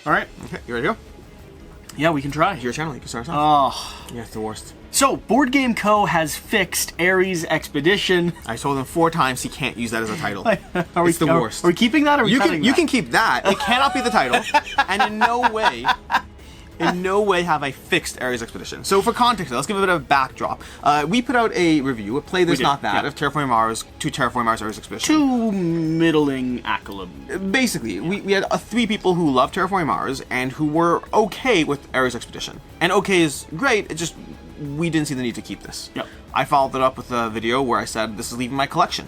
All right. Okay, you ready to go? Yeah, we can try. It's your channel. You can start us off. Oh. Yeah, it's the worst. So, Board Game Co. has fixed Ares Expedition. I told him 4 times he can't use that as a title. It's the worst. Are we keeping that or are we cutting that? You can keep that. It cannot be the title. And in no way have I fixed Ares Expedition. So for context, let's give a bit of a backdrop. We put out a review, a Play This Not That, of Terraforming Mars to Terraforming Mars Ares Expedition. 2 middling accolades. Basically, we had 3 people who love Terraforming Mars and who were okay with Ares Expedition. And okay is great, it just, we didn't see the need to keep this. Yep. I followed it up with a video where I said this is leaving my collection.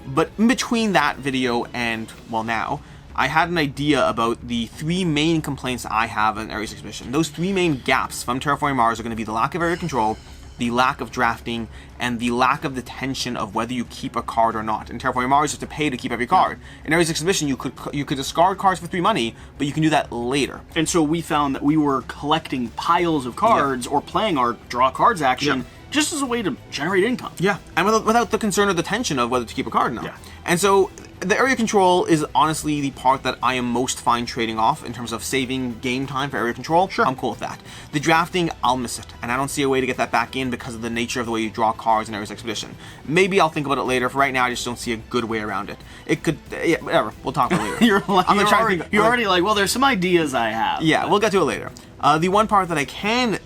But in between that video and, well, now, I had an idea about the 3 main complaints I have in Ares Expedition. Those 3 main gaps from Terraforming Mars are going to be the lack of area control, the lack of drafting, and the lack of the tension of whether you keep a card or not. In Terraforming Mars, you have to pay to keep every card. In Ares Expedition, you could discard cards for 3 money, but you can do that later. And so we found that we were collecting piles of cards or playing our draw cards action just as a way to generate income. Yeah, and without the concern or the tension of whether to keep a card or not. Yeah. And so the area control is honestly the part that I am most fine trading off in terms of saving game time for area control. Sure. I'm cool with that. The drafting, I'll miss it, and I don't see a way to get that back in because of the nature of the way you draw cards in Ares Expedition. Maybe I'll think about it later. For right now, I just don't see a good way around it. It could, yeah, whatever. We'll talk about it later. You're already like, well, there's some ideas I have. Yeah, we'll get to it later. The one part that I can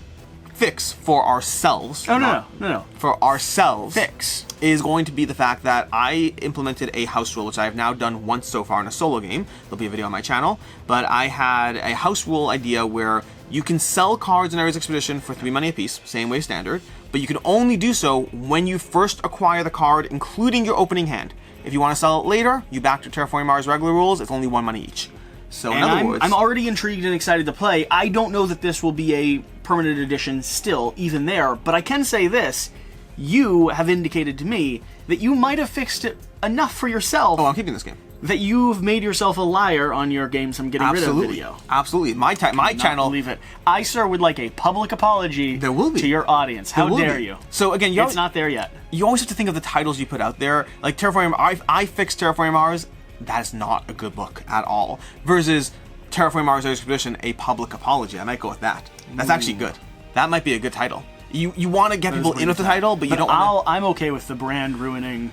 fix for ourselves. Oh, no. For ourselves. Fix. Is going to be the fact that I implemented a house rule, which I have now done once so far in a solo game. There'll be a video on my channel. But I had a house rule idea where you can sell cards in Ares Expedition for 3 money apiece, same way standard, but you can only do so when you first acquire the card, including your opening hand. If you want to sell it later, you back to Terraforming Mars regular rules, it's only 1 money each. So in other words, I'm already intrigued and excited to play. I don't know that this will be a permanent edition still, even there, but I can say this. You have indicated to me that you might have fixed it enough for yourself. Oh, I'm keeping this game. That you've made yourself a liar on your games I'm getting rid of video. Absolutely. My channel. Believe it. I, sir, would like a public apology there will be. to your audience. How dare you? So again, it's not there yet. You always have to think of the titles you put out there. Like Terraforming Mars, I fixed Terraforming Mars. That is not a good book at all. Versus Terraforming Mars Expedition, a public apology. I might go with that. That's actually good. That might be a good title. You want to get people in with the title, but you don't want I'm okay with the brand ruining.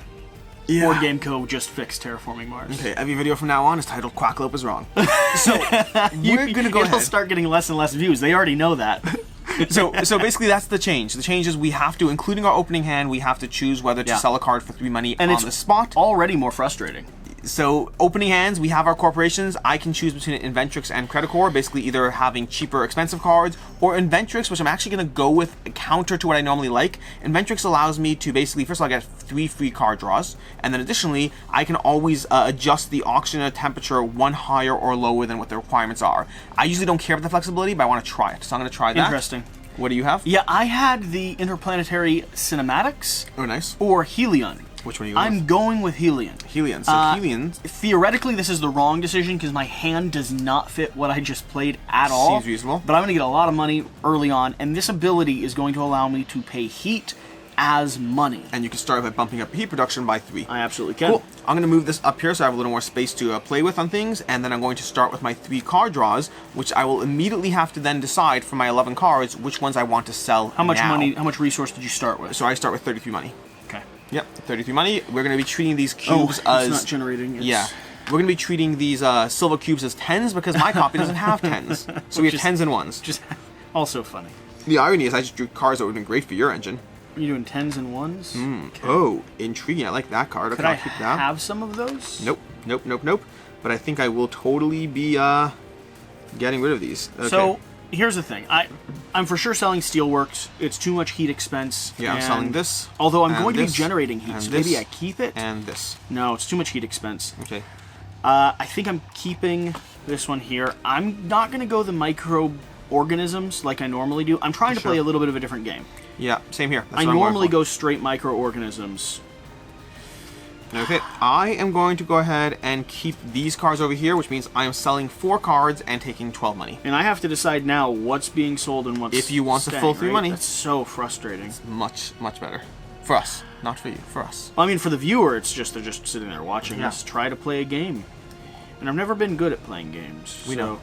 Board Game Co. just fixed Terraforming Mars. Okay, every video from now on is titled Quackalope is wrong. So we're going to go ahead. It'll start getting less and less views. They already know that. So basically that's the change. The change is we have to, including our opening hand, we have to choose whether to sell a card for 3 money on the spot. Already more frustrating. So opening hands, we have our corporations. I can choose between Inventrix and Credicore, basically either having cheaper, expensive cards, or Inventrix, which I'm actually going to go with a counter to what I normally like. Inventrix allows me to basically, first of all, get 3 free card draws, and then additionally, I can always adjust the auction temperature 1 higher or lower than what the requirements are. I usually don't care about the flexibility, but I want to try it, so I'm going to try that. Interesting. What do you have? Yeah, I had the interplanetary cinematics. Oh, nice. Or Helion. Which one are you going I'm going with Helion. Helion. So Helion. Theoretically, this is the wrong decision because my hand does not fit what I just played at all. Seems reasonable. But I'm going to get a lot of money early on, and this ability is going to allow me to pay heat as money. And you can start by bumping up heat production by 3. I absolutely can. Cool. I'm going to move this up here so I have a little more space to play with on things, and then I'm going to start with my 3 card draws, which I will immediately have to then decide from my 11 cards which ones I want to sell How much money, how much resource did you start with? So I start with 33 money. Okay. Yep, 33 money. We're going to be treating these cubes as... it's not generating. Yeah. We're going to be treating these silver cubes as 10s because my copy doesn't have 10s. So we have 10s and 1s. Just also funny. The irony is I just drew cards that would have been great for your engine. Are you doing 10s and 1s? Okay. Oh, intriguing. I like that card. Could I have some of those? Nope. But I think I will totally be getting rid of these. Okay. So, here's the thing. I'm for sure selling Steelworks. It's too much heat expense. Yeah, I'm selling this. Although I'm going to be generating heat, so maybe I keep it. And this. No, it's too much heat expense. Okay. I think I'm keeping this one here. I'm not going to go the microorganisms like I normally do. I'm trying to play a little bit of a different game. Yeah, same here. I normally go straight microorganisms. Okay, I am going to go ahead and keep these cards over here, which means I am selling 4 cards and taking 12 money. And I have to decide now what's being sold and what's if you want staying, the full 3 money. That's so frustrating. It's much better. For us. Not for you. For us. I mean, for the viewer, it's just they're just sitting there watching us try to play a game. And I've never been good at playing games. We know.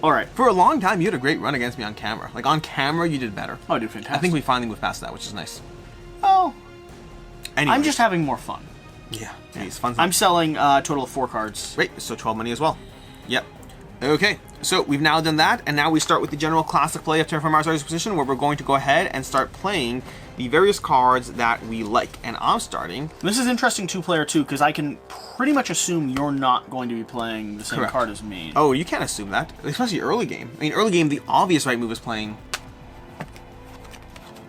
All right. For a long time, you had a great run against me on camera. Like, on camera, you did better. Oh, I did fantastic. I think we finally moved past that, which is nice. Oh. Anyways. I'm just having more fun. Yeah, it's fun. I'm selling a total of 4 cards. Great, so 12 money as well. Yep. Okay, so we've now done that, and now we start with the general classic play of Terraforming Mars Artist Position, where we're going to go ahead and start playing the various cards that we like. And I'm starting... This is interesting 2-player too, because I can pretty much assume you're not going to be playing the same card as me. Oh, you can't assume that, especially early game. I mean, early game, the obvious right move is playing...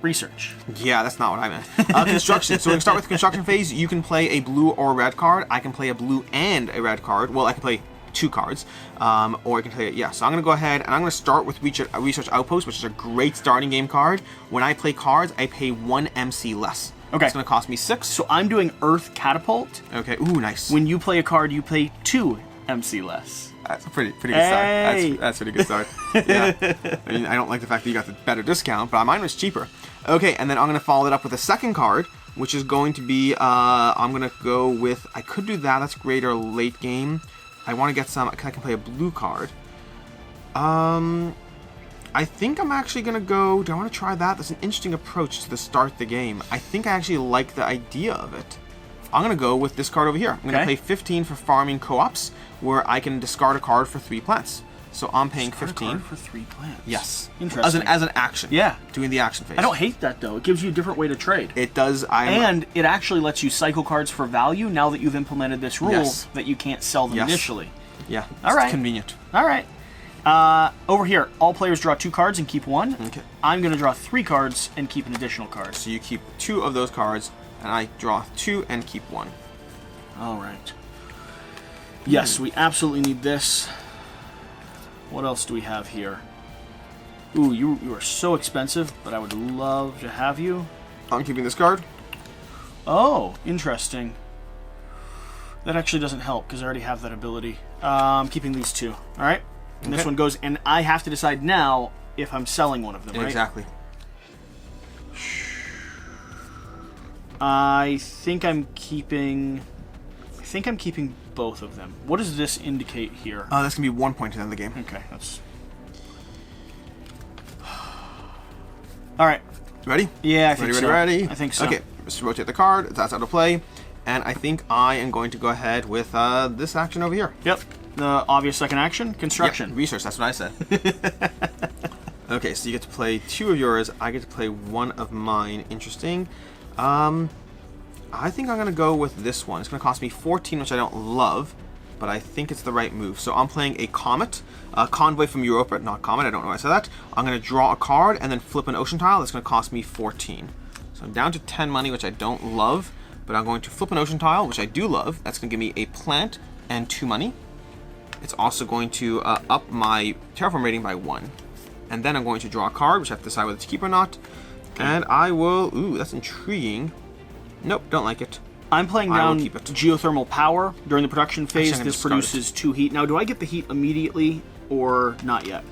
Research. Yeah, that's not what I meant. Construction. So we can start with the construction phase. You can play a blue or a red card. I can play a blue and a red card. Well, I can play 2 cards. Or I can play it, yeah. So I'm going to go ahead and I'm going to start with Research Outpost, which is a great starting game card. When I play cards, I pay 1 MC less. Okay. It's going to cost me 6. So I'm doing Earth Catapult. Okay. Ooh, nice. When you play a card, you pay 2 MC less. That's a pretty good start. That's a pretty good start. Yeah. I mean, I don't like the fact that you got the better discount, but mine was cheaper. Okay, and then I'm going to follow it up with a second card, which is going to be, I'm going to go with, I could do that, that's great, or late game. I want to get some, I can play a blue card. I think I'm actually going to go, do I want to try that? That's an interesting approach to start the game. I think I actually like the idea of it. I'm going to go with this card over here. I'm going to pay 15 for farming co-ops, where I can discard a card for 3 plants. So I'm paying 15 a card for 3 plants. Yes, interesting. As an action. Yeah, doing the action phase. I don't hate that though. It gives you a different way to trade. It does. And it actually lets you cycle cards for value now that you've implemented this rule that you can't sell them initially. Yeah. All right. Convenient. All right. Over here, all players draw 2 cards and keep 1. Okay. I'm going to draw 3 cards and keep an additional card. So you keep 2 of those cards, and I draw 2 and keep 1. All right. Yes, we absolutely need this. What else do we have here? Ooh, you are so expensive, but I would love to have you. I'm keeping this card. Oh, interesting. That actually doesn't help, because I already have that ability. I'm keeping these 2. All right? And this one goes, and I have to decide now if I'm selling one of them, right? Exactly. I think I'm keeping both of them. What does this indicate here? That's going to be 1 point to the end of the game. Okay, that's... Alright. Ready? Yeah, I think so. Ready? I think so. Okay, just rotate the card. That's out of play. And I think I am going to go ahead with this action over here. Yep. The obvious second action, construction. Yep, research, that's what I said. Okay, so you get to play 2 of yours. I get to play 1 of mine. Interesting. I think I'm going to go with this one. It's going to cost me 14, which I don't love, but I think it's the right move. So I'm playing a Comet, a Convoy from Europa, not Comet, I don't know why I said that. I'm going to draw a card and then flip an ocean tile. That's going to cost me 14. So I'm down to 10 money, which I don't love, but I'm going to flip an ocean tile, which I do love. That's going to give me a plant and 2 money. It's also going to up my Terraform rating by 1. And then I'm going to draw a card, which I have to decide whether to keep or not. Okay. And I will... Ooh, that's intriguing. Nope, don't like it. I'm playing down geothermal power during the production phase. Actually, this produces 2 heat. Now, do I get the heat immediately or not yet?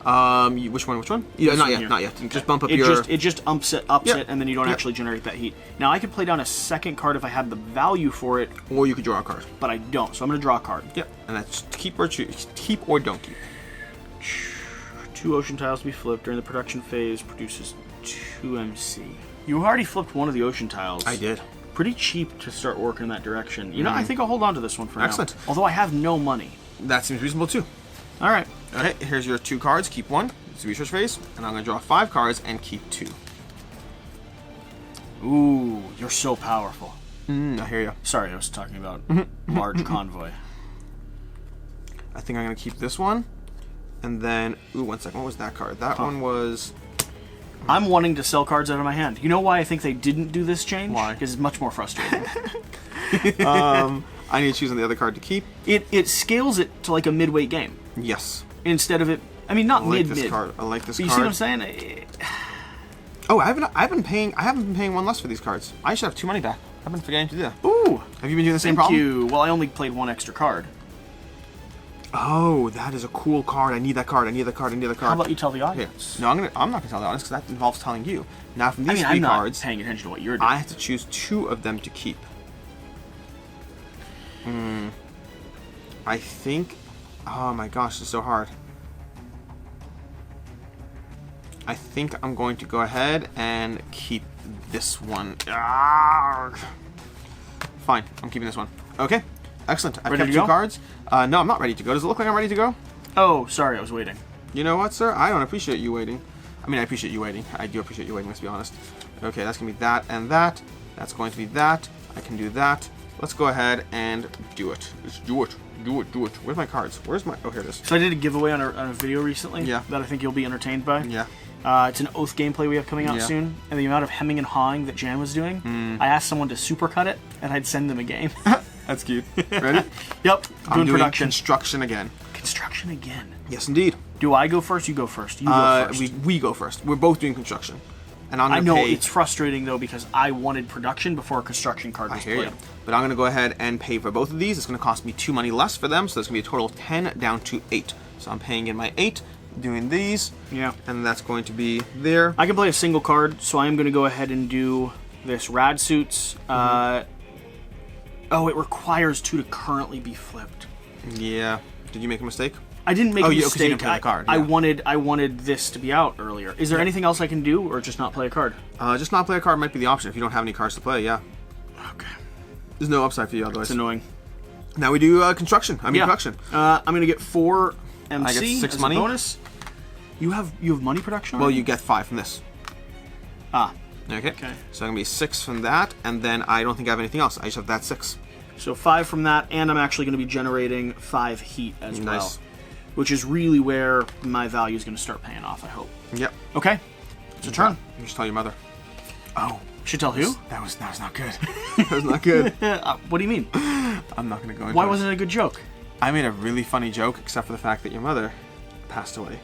Which one? Yeah, not yet, not yet. Just bump up your... It just ups it, and then you don't actually generate that heat. Now, I could play down a second card if I had the value for it. Or you could draw a card. But I don't, so I'm going to draw a card. Yep, and that's keep or don't keep. 2 ocean tiles to be flipped during the production phase produces 2 MC. You already flipped one of the ocean tiles. I did. Pretty cheap to start working in that direction. You know, I think I'll hold on to this one for now. Excellent. Although I have no money. That seems reasonable too. All right. Okay, here's your 2 cards. Keep 1. It's the research phase. And I'm going to draw 5 cards and keep 2. Ooh, you're so powerful. I hear you. Sorry, I was talking about large convoy. I think I'm going to keep this one. And then, ooh, 1 second. What was that card? That one was... I'm wanting to sell cards out of my hand. You know why I think they didn't do this change? Why? Because it's much more frustrating. I need to choose on the other card to keep. It scales it to like a midweight game. Yes. Instead of it, I mean, not I like mid. This card. I like this but card. You see what I'm saying? Oh, I haven't been paying 1 less for these cards. I should have 2 money back. I've been forgetting to do that. Ooh. Have you been doing the same Thank problem? you. Well, I only played 1 extra card. Oh, that is a cool card. I need that card. I need that card. I need that card. How about you tell the audience? Okay. No, I'm not gonna tell the audience because that involves telling you. Now, from these 3 I'm cards, not paying attention to what you're doing. I have to choose 2 of them to keep. I think. Oh my gosh, this is so hard. I think I'm going to go ahead and keep this one. Arrgh. Fine, I'm keeping this one. Okay, excellent. I've Ready kept to two go? cards. No, I'm not ready to go. Does it look like I'm ready to go? Oh, sorry, I was waiting. You know what, sir? I don't appreciate you waiting. I mean, I appreciate you waiting. I do appreciate you waiting, let's be honest. Okay, that's going to be that and that. That's going to be that. I can do that. Let's go ahead and do it. Let's do it. Do it. Do it. Where's my cards? Where's my... Oh, here it is. So I did a giveaway on a video recently. Yeah. That I think you'll be entertained by. Yeah. It's an Oath gameplay we have coming out Yeah. soon, and the amount of hemming and hawing that Jan was doing, I asked someone to supercut it, and I'd send them a game. That's cute. Ready? Yep, I'm doing production. construction again. Construction again. Yes, indeed. Do I go first? You go first. You go first. We go first. We're both doing construction. And I'm I gonna know, pay... it's frustrating, though, because I wanted production before a construction card was I hear played. you. But I'm going to go ahead and pay for both of these. It's going to cost me 2 money less for them, so it's going to be a total of 10 down to 8. So I'm paying in my 8, doing these, Yeah. and that's going to be there. I can play a single card, so I am going to go ahead and do this Rad Suits. Oh, it requires 2 to currently be flipped. Yeah. Did you make a mistake? I didn't make a Oh, you- 'cause you mistake. didn't play the card, I yeah. wanted this to be out earlier. Is there anything else I can do, or just not play a card? Just not play a card might be the option if you don't have any cards to play, yeah. Okay. There's no upside for you otherwise. It's annoying. Now we do construction. I mean production. I'm gonna get 4 MC I get 6 as money. a bonus. You have money production Well, already? you get 5 from this. Ah. Okay. Okay. So I'm going to be 6 from that, and then I don't think I have anything else. I just have that 6. So 5 from that, and I'm actually going to be generating 5 heat as well. Nice. Which is really where my value is going to start paying off, I hope. Yep. Okay. It's a turn. You just tell your mother. Oh. Should tell who? That was not good. That was not good. What do you mean? I'm not going to go into Why it. wasn't it a good joke? I made a really funny joke, except for the fact that your mother passed away.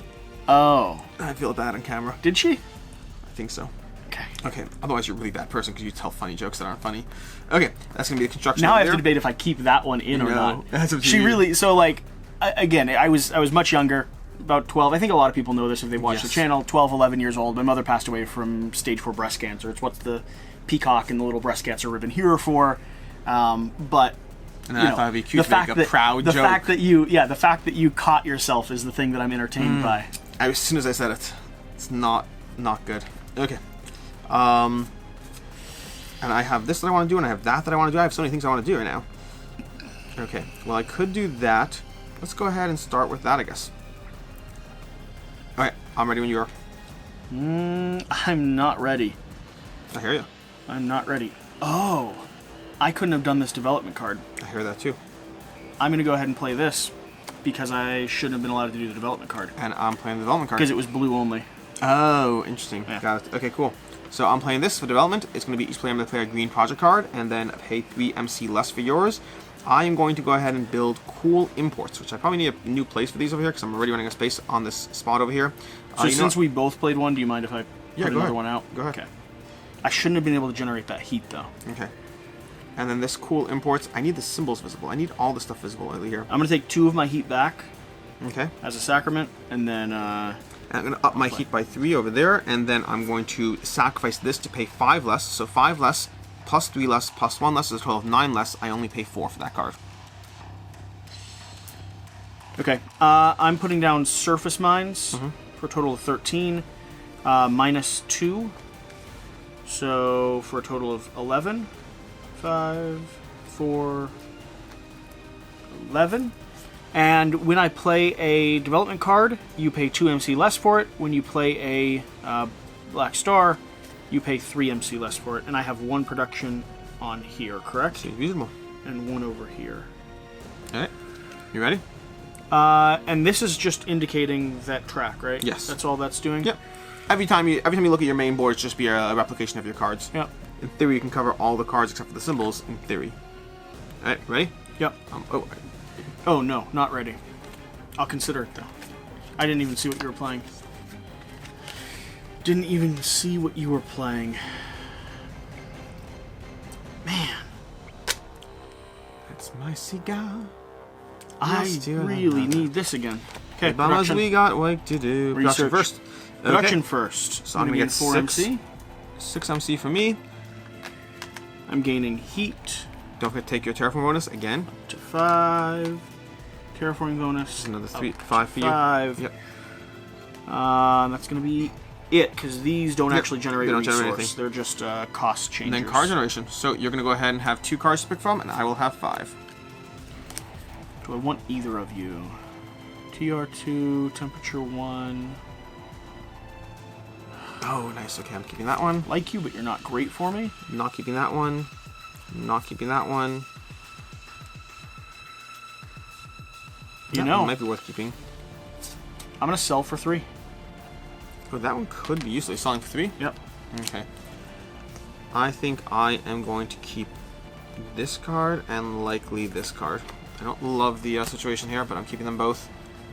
Oh. I feel bad on camera. Did she? I think so. Okay. Okay, otherwise you're a really bad person because you tell funny jokes that aren't funny. Okay, that's going to be the construction Now I have there. to debate if I keep that one in or No, not. that's up to She you. really... So, like, again, I was much younger, about 12. I think a lot of people know this if they watch the Yes. channel. 12, 11 years old. My mother passed away from stage 4 breast cancer. It's what the peacock and the little breast cancer ribbon here are for. But... And then I thought it'd be cute to make a proud the joke. The fact that you caught yourself is the thing that I'm entertained by. As soon as I said it, it's not good. Okay. And I have this that I want to do, and I have that I want to do. I have so many things I want to do right now. Okay. Well, I could do that. Let's go ahead and start with that, I guess. All right. I'm ready when you are. I'm not ready. I hear you. I'm not ready. Oh, I couldn't have done this development card. I hear that too. I'm going to go ahead and play this because I shouldn't have been allowed to do the development card And I'm playing the development card. because it was blue only. Oh, interesting. Yeah. Got it. Okay, cool. So I'm playing this for development. It's going to be each player I'm going to play a green project card and then pay 3 MC less for yours. I am going to go ahead and build cool imports, which I probably need a new place for these over here because I'm already running a space on this spot over here. So since we both played one, do you mind if I put go another ahead. one out? Go ahead. Okay. I shouldn't have been able to generate that heat though. Okay. And then this cool imports, I need the symbols visible. I need all the stuff visible over here. I'm going to take 2 of my heat back Okay. as a sacrament, and then And I'm going to up my heat by 3 over there, and then I'm going to sacrifice this to pay 5 less. So 5 less, plus 3 less, plus 1 less is a total of 9 less. I only pay 4 for that card. okay. I'm putting down surface mines for a total of 13, minus 2, so for a total of 11. 5, 4, 11. And when I play a development card, you pay 2 MC less for it. When you play a Black Star, you pay 3 MC less for it. And I have 1 production on here, correct? Seems reasonable. And 1 over here. Alright. You ready? And this is just indicating that track, right? Yes. That's all that's doing? Yep. Every time you look at your main board, it's just be a replication of your cards. Yep. In theory, you can cover all the cards except for the symbols, in theory. Alright, ready? Yep. Oh, no, not ready. I'll consider it, though. I didn't even see what you were playing. Didn't even see what you were playing. Man. That's my cigar. I really need this again. Okay, Bombers, production. we got work to do. Production Research. first. Production Okay. first. So I'm gonna get 4 6. MC. 6 MC for me. I'm gaining heat Don't forget to take your terraform bonus again. to 5. Terraforming bonus. Another 3, up 5 for you. 5. Yep. That's going to be because these don't actually generate they a don't generate resource. anything. They're just cost changers. And then card generation. So you're going to go ahead and have 2 cards to pick from, and I will have 5. Do I want either of you? TR2, temperature 1. Oh, nice. Okay, I'm keeping that one. Like you, but you're not great for me. Not keeping that one. Not keeping that one. You That know, one might be worth keeping. I'm going to sell for 3. Oh, that one could be useful. You're selling for 3? Yep. Okay. I think I am going to keep this card and likely this card. I don't love the situation here, but I'm keeping them both.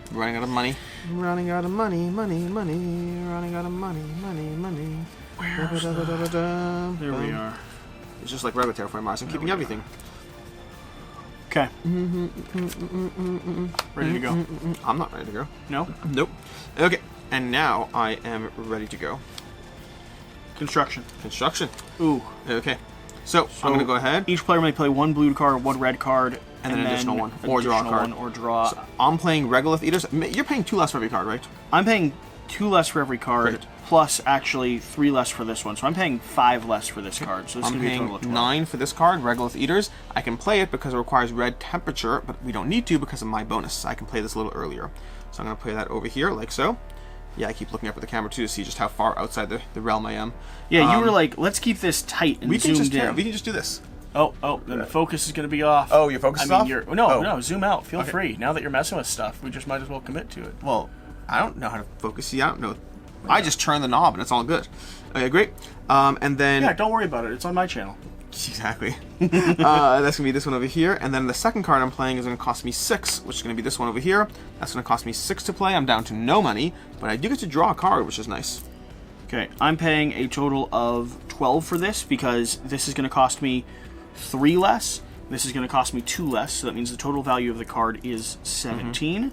I'm running out of money. I'm running out of money, money. Running out of money. Where's the... There we are. It's just like regular Terraforming Mars. I'm keeping everything. Okay. Ready to go. I'm not ready to go. No? Nope. Okay. And now I am ready to go. Construction. Construction. Ooh. Okay. So I'm going to go ahead. Each player may play 1 blue card, 1 red card, and then an additional one. Or draw a card. Or draw. So I'm playing Regolith Eaters. You're paying 2 less for every card, right? I'm paying 2 less for every card, Great. plus actually 3 less for this one. So I'm paying 5 less for this card. So this I'm is going to be a total paying of 12. 9 for this card, Regolith Eaters. I can play it because it requires red temperature, but we don't need to because of my bonus. I can play this a little earlier. So I'm going to play that over here, like so. Yeah, I keep looking up at the camera too to see just how far outside the realm I am. Yeah, you were like, let's keep this tight and zoomed in. We can just do this. Oh, then the focus is going to be off. Oh, your focus is off? No, zoom out. Feel free. Now that you're messing with stuff, we just might as well commit to it. Well, I don't know how to focus. See, I don't know. I just turn the knob and it's all good. Okay, great. And then... Yeah, don't worry about it. It's on my channel. Exactly. That's going to be this one over here. And then the second card I'm playing is going to cost me 6, which is going to be this one over here. That's going to cost me 6 to play. I'm down to no money, but I do get to draw a card, which is nice. Okay, I'm paying a total of 12 for this because this is going to cost me 3 less. This is going to cost me 2 less, so that means the total value of the card is 17.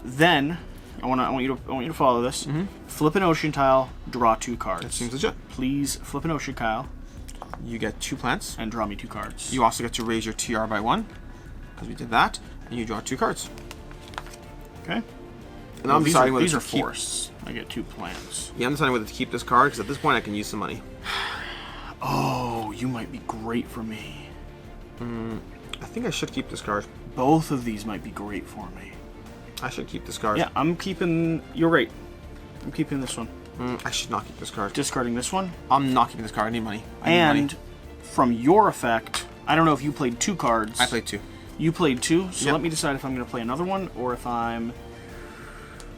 Then I want you to follow this. Flip an ocean tile, draw 2 cards. That seems legit. Please flip an ocean tile. You get 2 plants. And draw me 2 cards. You also get to raise your TR by 1, because we did that, and you draw 2 cards. Okay. And I'm deciding whether these to are keep... forests. I get 2 plants. Yeah, I'm deciding whether to keep this card, because at this point I can use some money. Oh, you might be great for me. I think I should keep this card. Both of these might be great for me. I should keep this card. Yeah, I'm keeping... You're right. I'm keeping this one. I should not keep this card. Discarding this one. I'm not keeping this card. I need money. I need money. From your effect, I don't know if you played 2 cards. I played 2. You played 2, so Yep. let me decide if I'm going to play another one or if I'm...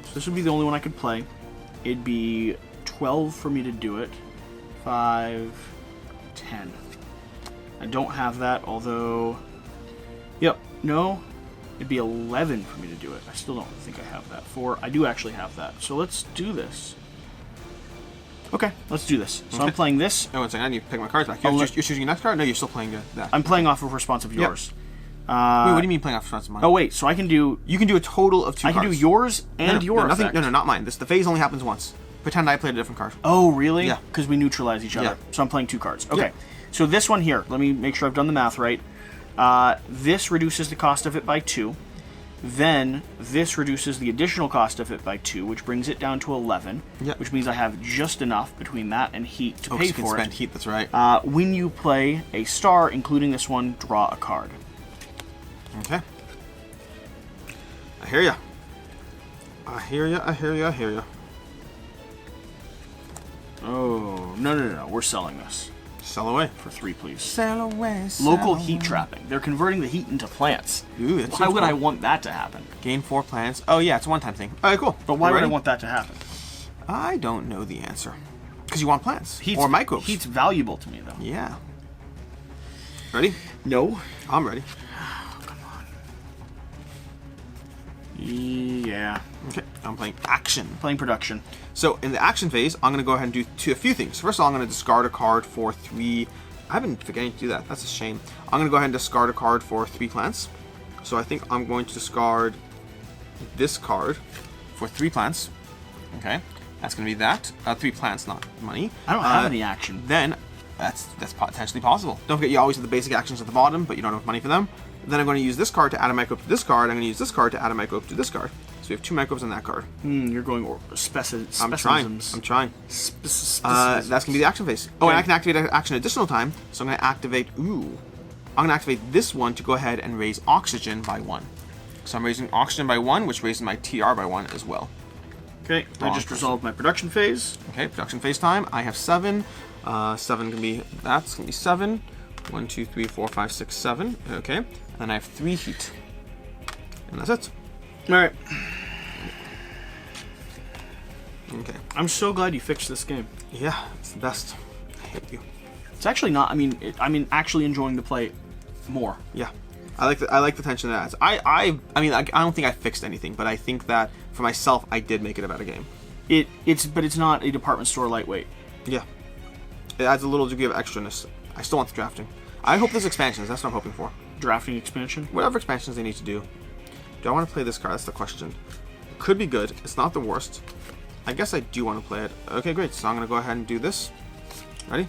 So this would be the only one I could play. It'd be 12 for me to do it. 5, 10. I don't have that, although... Yep, no. It'd be 11 for me to do it. I still don't think I have that. 4, I do actually have that. So let's do this. Okay, let's do this. So Okay. I'm playing this. Oh, one second. I need to pick my cards back. You're choosing your next card? No, you're still playing that. I'm playing off of response of yours. Wait, what do you mean playing off response of mine? Oh wait, so I can do... You can do a total of 2 cards. I can do yours and your nothing. effect. No, not mine. The phase only happens once. Pretend I played a different card. Oh, really? Yeah. Because we neutralize each other. Yeah. So I'm playing 2 cards. Okay. Yeah. So this one here, let me make sure I've done the math right. This reduces the cost of it by 2. Then this reduces the additional cost of it by 2, which brings it down to 11. Yep. Which means I have just enough between that and heat to pay you can for spend it. heat, that's right. When you play a star, including this one, draw a card. Okay. I hear ya. I hear ya, I hear ya, I hear ya. Oh, no. We're selling this. Sell away. For 3, please. Sell away, sell Local away. heat trapping. They're converting the heat into plants. Ooh, that's Why would cool. I want that to happen? Gain 4 plants. Oh, yeah, it's a one-time thing. Alright, cool. But why You would I ready? want that to happen? I don't know the answer. Because you want plants. Heat's, or microbes. Heat's valuable to me, though. Yeah. Ready? No. I'm ready. Yeah. Okay, I'm playing action. Playing production. So in the action phase, I'm going to go ahead and do a few things. First of all, I'm going to discard a card for 3... I've been forgetting to do that. That's a shame. I'm going to go ahead and discard a card for 3 plants. So I think I'm going to discard this card for 3 plants. Okay, that's going to be that. 3 plants, not money. I don't have any action. Then that's potentially possible. Don't forget, you always have the basic actions at the bottom, but you don't have money for them. Then I'm going to use this card to add a microbe to this card. I'm going to use this card to add a microbe to this card. So we have 2 microbes on that card. You're going I'm trying. That's going to be the action phase. Oh, and I can activate an action additional time. So I'm going to activate... I'm going to activate this one to go ahead and raise oxygen by 1. So I'm raising oxygen by 1, which raises my TR by 1 as well. Okay, I just resolved my production phase. Okay, production phase time. I have 7. 7 can be... That's going to be 7. 1, 2, 3, 4, 5, 6, 7. Okay. And then I have 3 heat. And that's it. Alright. Okay. I'm so glad you fixed this game. Yeah, it's the best. I hate you. It's actually not. I mean, actually enjoying the play more. Yeah, I like the tension it adds. I mean, I don't think I fixed anything, but I think that for myself, I did make it a better game. But it's not a department store lightweight. Yeah, it adds a little degree of extraness. I still want the drafting. I hope there's expansions. That's what I'm hoping for. Drafting expansion. Whatever expansions they need to do. Do I want to play this card? That's the question. It could be good. It's not the worst. I guess I do want to play it. Okay, great. So I'm going to go ahead and do this. Ready?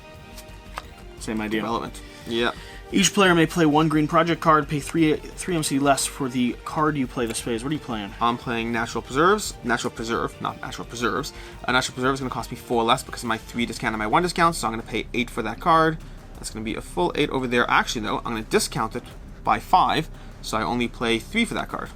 Same idea. Development. Yeah. Each player may play 1 green project card, pay 3 MC less for the card you play this phase. What are you playing? I'm playing Natural Preserves. Natural Preserve, not Natural Preserves. Natural Preserve is going to cost me 4 less because of my 3 discount and my 1 discount, so I'm going to pay 8 for that card. That's going to be a full 8 over there. Actually, though, I'm going to discount it by 5, so I only play 3 for that card.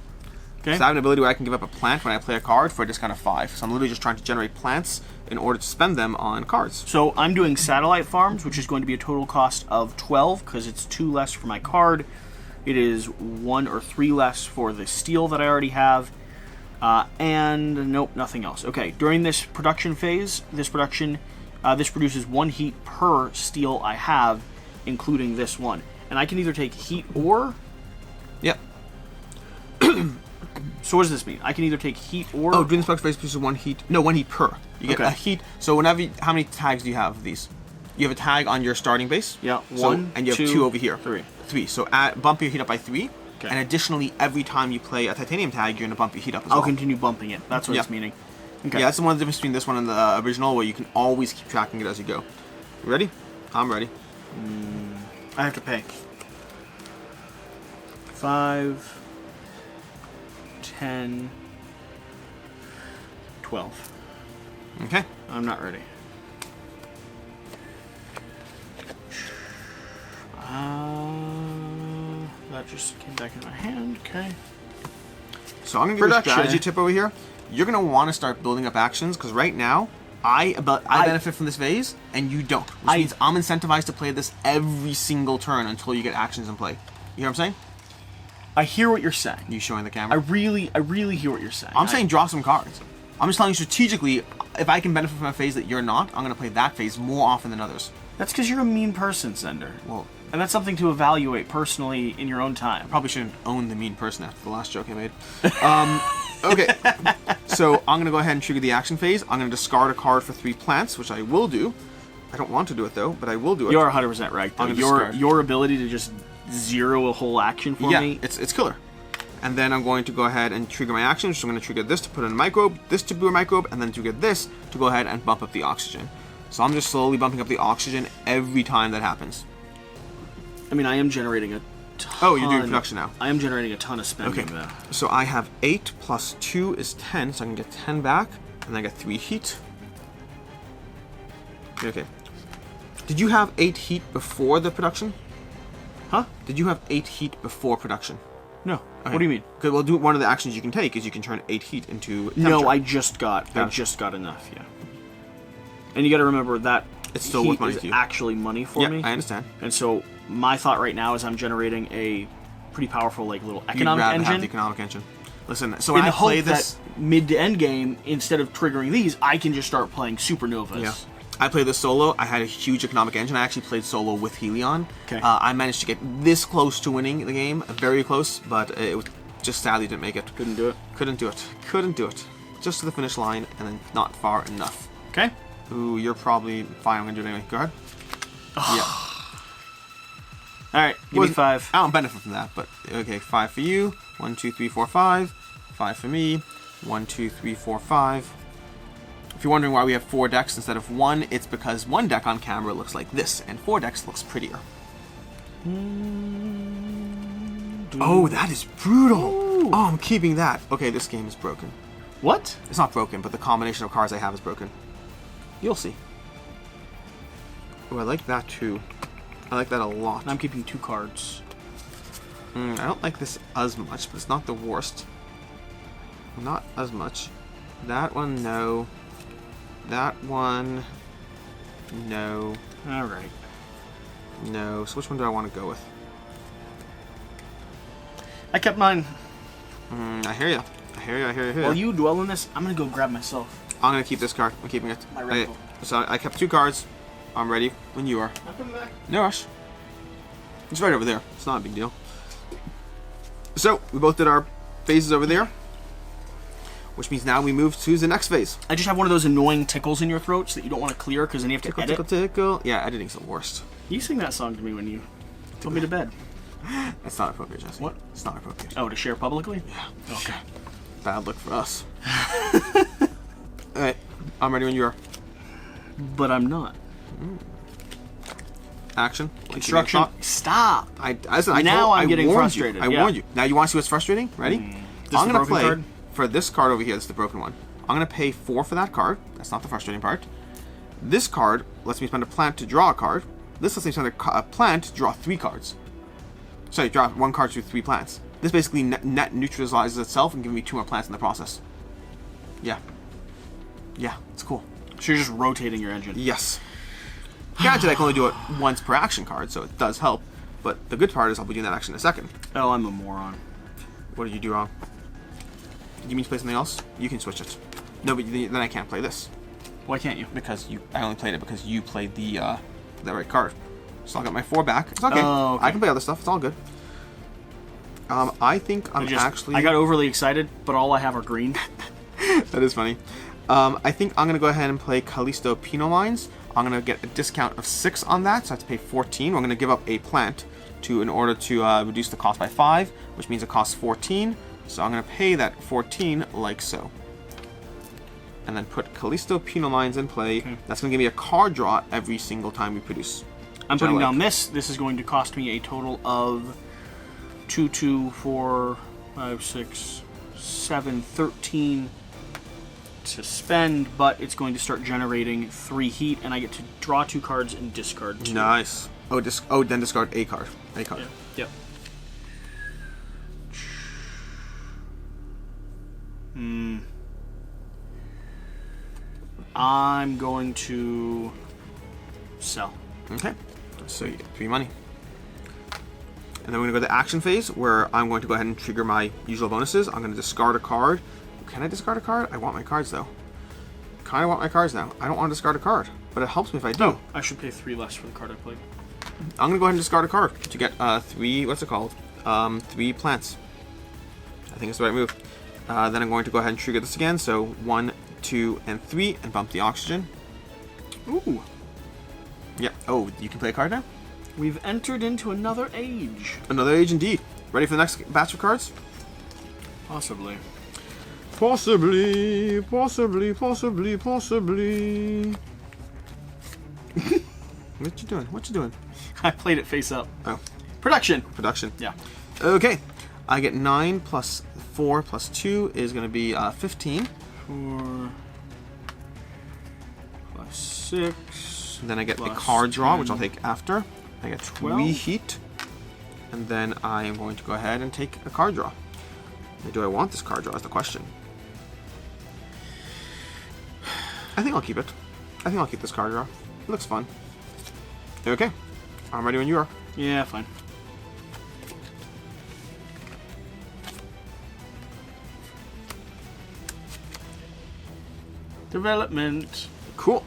Okay. So I have an ability where I can give up a plant when I play a card for a discount of 5. So I'm literally just trying to generate plants in order to spend them on cards. So I'm doing satellite farms, which is going to be a total cost of 12 because it's 2 less for my card. It is 1 or 3 less for the steel that I already have. And nope, nothing else. Okay, during this production phase, this produces 1 heat per steel I have, including this one. And I can either take heat or... Yep. So what does this mean? I can either take heat or... Oh, during this production phase produces 1 heat... No, 1 heat per. You get a heat... So whenever how many tags do you have of these? You have a tag on your starting base. Yeah, 1, and you have 2 over here. 3. 3. So bump your heat up by 3. Okay. And additionally, every time you play a titanium tag, you're going to bump your heat up as well. I'll continue bumping it. That's what it's meaning. Okay. Yeah, that's one of the difference between this one and the original, where you can always keep tracking it as you go. You ready? I'm ready. I have to pay. 5... 10, 12. Okay. I'm not ready. That just came back in my hand. Okay. So I'm going to give you a strategy tip over here. You're going to want to start building up actions, because right now, I benefit from this phase, and you don't. Which means I'm incentivized to play this every single turn until you get actions in play. You know what I'm saying? I hear what you're saying. You showing the camera? I really hear what you're saying. I'm saying draw some cards. I'm just telling you strategically, if I can benefit from a phase that you're not, I'm going to play that phase more often than others. That's because you're a mean person, Sender. Well, and that's something to evaluate personally in your own time. Probably shouldn't own the mean person after the last joke I made. Okay, so I'm going to go ahead and trigger the action phase. I'm going to discard a card for 3 plants, which I will do. I don't want to do it, though, but I will do it. You're 100% right, though. Your ability to just zero a whole action for me. Yeah, it's killer. And then I'm going to go ahead and trigger my actions. So I'm going to trigger this to put in a microbe, this to brew a microbe, and then trigger this to go ahead and bump up the oxygen. So I'm just slowly bumping up the oxygen every time that happens. I mean, I am generating a ton. Oh, you're doing production now. I am generating a ton of spending, though. Okay. So I have 8 plus 2 is 10, so I can get 10 back, and then I get 3 heat. Okay. Did you have 8 heat before the production? Huh? Did you have 8 heat before production? No. Okay. What do you mean? Okay, well, one of the actions you can take is you can turn 8 heat into temperature. No, I just got enough, yeah. And you got to remember that it's still worth money is to you. Actually money for me. I understand. And so my thought right now is I'm generating a pretty powerful little economic engine. Have the economic engine. Listen, so when I play this mid to end game, instead of triggering these, I can just start playing supernovas. Yeah. I played this solo. I had a huge economic engine. I actually played solo with Helion. Okay. I managed to get this close to winning the game, very close, but it was just sadly didn't make it. Couldn't do it. Couldn't do it. Couldn't do it. Just to the finish line, and then not far enough. Okay. Ooh, you're probably fine. I'm gonna do it anyway. Go ahead. Yeah. All right. Give me 5. I don't benefit from that, but okay. 5 for you. 1, 2, 3, 4, 5. 5 for me. 1, 2, 3, 4, 5. If you're wondering why we have 4 decks instead of 1, it's because 1 deck on camera looks like this, and 4 decks looks prettier. Oh, that is brutal. Ooh. Oh, I'm keeping that. Okay, this game is broken. What? It's not broken, but the combination of cards I have is broken. You'll see. Oh, I like that too. I like that a lot. I'm keeping 2 cards. I don't like this as much, but it's not the worst. Not as much. That one, no. That one, no. Alright. No. So which one do I want to go with? I kept mine. I hear you. I hear you. I hear you. I hear While you. you dwell on this, I'm gonna go grab myself. I'm gonna keep this card. I'm keeping it. My rifle. So I kept 2 cards. I'm ready when you are. I'll come back. No rush. It's right over there. It's not a big deal. So we both did our phases over there, which means now we move to the next phase. I just have one of those annoying tickles in your throat so that you don't want to clear because then you have to Tickle, edit. tickle, tickle. Yeah, editing's the worst. You sing that song to me when you put me to bed. That's not appropriate, Jesse. What? It's not appropriate. Oh, to share publicly? Yeah. Okay. Bad look for us. Alright, I'm ready when you are. But I'm not. Action. Construction. Stop. Now I'm getting frustrated. I warned you. Now you want to see what's frustrating? Ready? This I'm the going to broken play card? for this card over here. This is the broken one. I'm going to pay 4 for that card. That's not the frustrating part. This card lets me spend a plant to draw a card. This lets me spend a plant to draw 3 cards. Sorry, draw 1 card through 3 plants. This basically net neutralizes itself and gives me 2 more plants in the process. Yeah. Yeah, it's cool. So you're just rotating your engine. Yes. Granted, I can only do it once per action card, so it does help. But the good part is I'll be doing that action in a second. Oh, I'm a moron. What did you do wrong? Do you mean to play something else? You can switch it. No, but then I can't play this. Why can't you? Because I only played it because you played the right card. So I'll get my 4 back. It's okay. Oh, okay. I can play other stuff. It's all good. I think I got overly excited, but all I have are green. That is funny. I think I'm going to go ahead and play Callisto Penal Mines. I'm going to get a discount of 6 on that, so I have to pay 14. We're going to give up a plant in order to reduce the cost by 5, which means it costs 14. So I'm going to pay that 14 like so. And then put Callisto Penal Mines in play. Okay. That's going to give me a card draw every single time we produce. I'm putting down this. This is going to cost me a total of 2, 2, 4, 5, 6, 7, 13 to spend, but it's going to start generating 3 heat, and I get to draw 2 cards and discard 2. Nice. Oh, then discard a card. A card. Yeah. I'm going to sell. Okay. So you get 3 money. And then we're going to go to the action phase, where I'm going to go ahead and trigger my usual bonuses. I'm going to discard a card. Can I discard a card? I want my cards, though. Kind of want my cards now. I don't want to discard a card, but it helps me if I do. No, I should pay 3 less for the card I played. I'm going to go ahead and discard a card to get 3, what's it called? 3 plants. I think it's the right move. Then I'm going to go ahead and trigger this again. So 1, 2, and 3, and bump the oxygen. Ooh. Yep. Oh, you can play a card now? We've entered into another age. Another age indeed. Ready for the next batch of cards? Possibly. Possibly, possibly, possibly, possibly. What you doing? What you doing? I played it face up. Oh. Production. Production. Yeah. Okay. I get 9 plus 4 plus 2 is going to be 15. 4 plus 6. And then I get a plus card draw, 10. which I'll take after. I get 3 heat. And then I am going to go ahead and take a card draw. Now, do I want this card draw is the question. I think I'll keep it. I think I'll keep this card draw. It looks fun. Okay. I'm ready when you are. Yeah, fine. Development. Cool.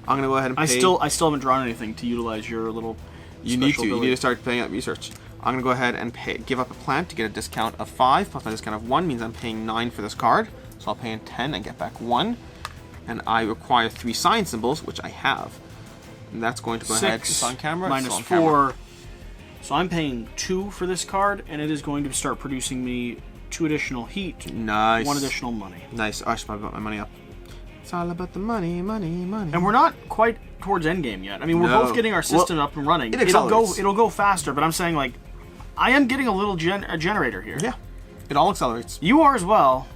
I'm gonna go ahead and pay. I still haven't drawn anything to utilize your little. You need to. You need to start paying out research. I'm gonna go ahead and give up a plant to get a discount of 5 plus my discount of 1 means I'm paying 9 for this card. So I'll pay in 10 and get back 1. And I require 3 sign symbols, which I have. And that's going to go ahead. It's on camera. Minus 4. So I'm paying 2 for this card, and it is going to start producing me 2 additional heat. Nice. 1 additional money. Nice. Oh, I should probably put my money up. It's all about the money, money, money. And we're not quite towards endgame yet. I mean, we're both getting our system up and running. It'll go faster, but I'm saying, like, I am getting a little a generator here. Yeah. It all accelerates. You are as well.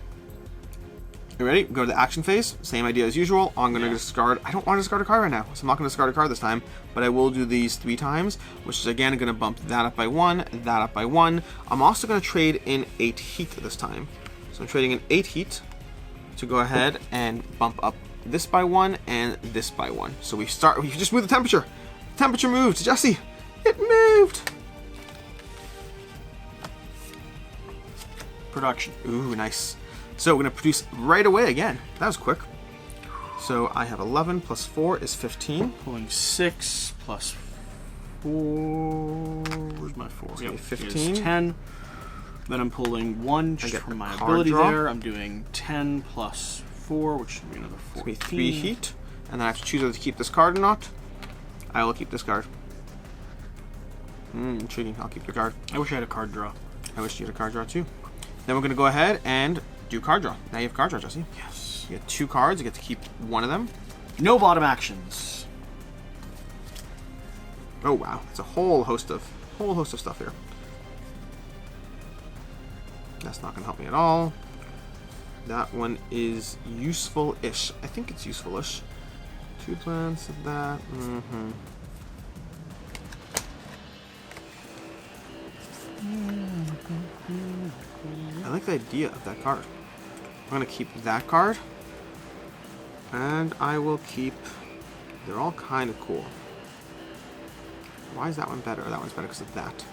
You ready? Go to the action phase. Same idea as usual. I'm going to discard... I don't want to discard a card right now, so I'm not going to discard a card this time. But I will do these 3 times, which is again going to bump that up by 1, that up by 1. I'm also going to trade in 8 heat this time. So I'm trading in 8 heat to go ahead and bump up this by 1 and this by 1. So we just moved the temperature. Temperature moved. Jesse, it moved. Production. Ooh, nice. So we're going to produce right away again. That was quick. So I have 11 plus 4 is 15. Pulling 6 plus 4. Where's my 4? So Yep, 15. is 10. Then I'm pulling 1 just from my card ability draw. there. I'm doing 10 plus 4, which should be another 14. It's 3 heat. And then I have to choose whether to keep this card or not. I will keep this card. Intriguing. I'll keep your card. I wish I had a card draw. I wish you had a card draw too. Then we're going to go ahead and do card draw. Now you have card draw, Jesse. Yes. You get 2 cards. You get to keep one of them. No bottom actions. Oh wow, it's a whole host of stuff here. That's not going to help me at all. That one is useful-ish. I think it's useful-ish. 2 plants of that. I like the idea of that card. I'm going to keep that card. And I will keep... They're all kind of cool. Why is that one better? That one's better because of that.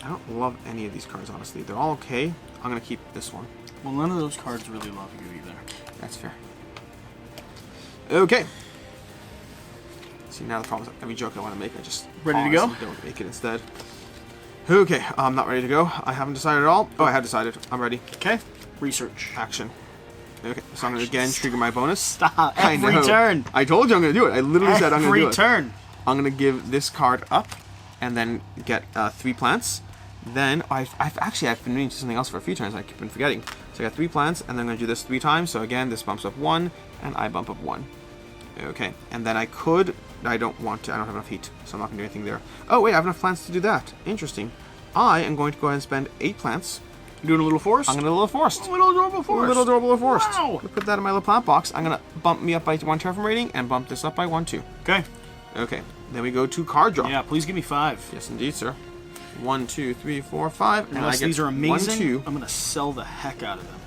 I don't love any of these cards, honestly. They're all okay. I'm going to keep this one. Well, none of those cards really love you either. That's fair. Okay. See, now the problem is every joke I want to make, I just Ready to go? Don't make it instead. Okay, I'm not ready to go. I haven't decided at all. Oh, I have decided. I'm ready. Okay. Research. Action. Okay, so I'm going to again trigger my bonus. Stop. I Every know. turn. I told you I'm going to do it. I literally said I'm going to do it. Every turn. I'm going to give this card up and then get 3 plants. Then, I've been doing something else for a few turns. I've been forgetting. So I got 3 plants, and then I'm going to do this 3 times. So again, this bumps up 1, and I bump up 1. Okay, and then I don't want to, I don't have enough heat, so I'm not going to do anything there. Oh wait, I have enough plants to do that. Interesting. I am going to go ahead and spend 8 plants. You doing a little forest? I'm going to do a little forest. A little adorable forest. A little adorable forest. Wow. I'm going to put that in my little plant box. I'm going to bump me up by 1 terraform rating, and bump this up by 1 too. Okay. Okay, then we go to card draw. Yeah, please give me 5. Yes, indeed, sir. 1, 2, 3, 4, 5. And Unless I get these are amazing, 1, 2. I'm going to sell the heck out of them.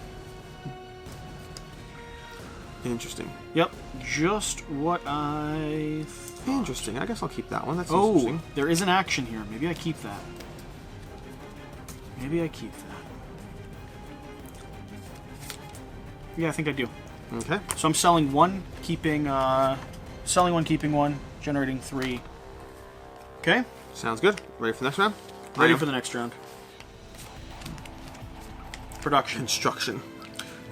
Interesting. Yep, just what I thought. Interesting. I guess I'll keep that one. That's Oh, interesting. there is an action here. Maybe I keep that. Maybe I keep that. Yeah, I think I do. Okay. So I'm selling 1, keeping 1, generating 3. Okay. Sounds good. Ready for the next round? Ready for the next round. Production. Construction.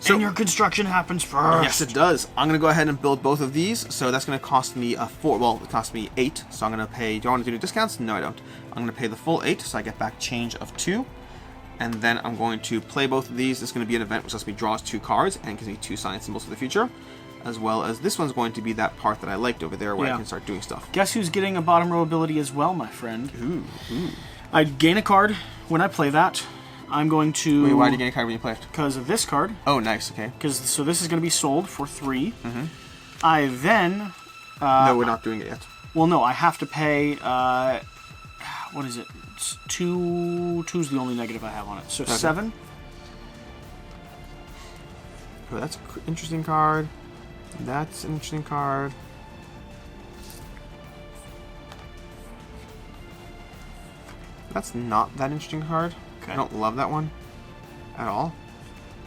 So, and your construction happens first. Yes, it does. I'm going to go ahead and build both of these. So that's going to cost me 4. Well, it cost me 8. So I'm going to pay... Do I want to do discounts? No, I don't. I'm going to pay the full 8. So I get back change of 2. And then I'm going to play both of these. It's going to be an event which lets me draw 2 cards and gives me 2 science symbols for the future. As well as this one's going to be that part that I liked over there where I can start doing stuff. Guess who's getting a bottom row ability as well, my friend? Ooh. I gain a card when I play that. I'm going to... Wait, why did you get a card when you play it? Because of this card. Oh, nice, okay. So this is going to be sold for 3. I then... no, we're not doing it yet. Well, no, I have to pay... what is it? It's 2... 2's the only negative I have on it. So Okay. 7. Oh, that's an interesting card. That's an interesting card. That's not that interesting card. Okay. I don't love that one at all.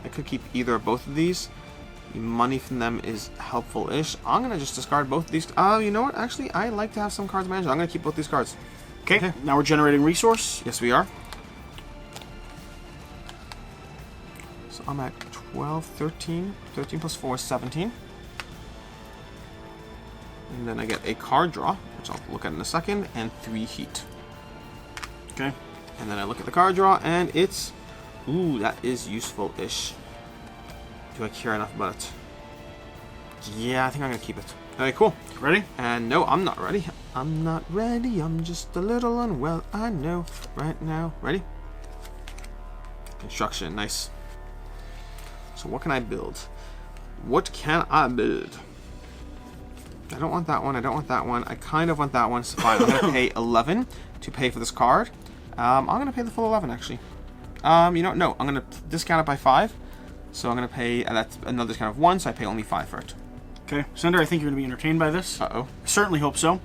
I could keep either or both of these. The money from them is helpful-ish. I'm going to just discard both of these. You know what? Actually, I like to have some cards managed. I'm going to keep both these cards. Okay, now we're generating resource. Yes, we are. So I'm at 12, 13. 13 plus 4 is 17. And then I get a card draw, which I'll look at in a second, and 3 heat. Okay. And then I look at the card draw, and it's... Ooh, that is useful-ish. Do I care enough about it? Yeah, I think I'm going to keep it. Okay, cool. Ready? And no, I'm not ready. I'm not ready. I'm just a little unwell. I know. Right now. Ready? Construction. Nice. So what can I build? What can I build? I don't want that one. I don't want that one. I kind of want that one. So fine. I'm going to pay 11 to pay for this card. I'm going to pay the full 11, actually. You know, no. I'm going to discount it by 5. So I'm going to pay, that's another discount of 1, so I pay only 5 for it. Okay. Sender, I think you're going to be entertained by this. Uh-oh. I certainly hope so.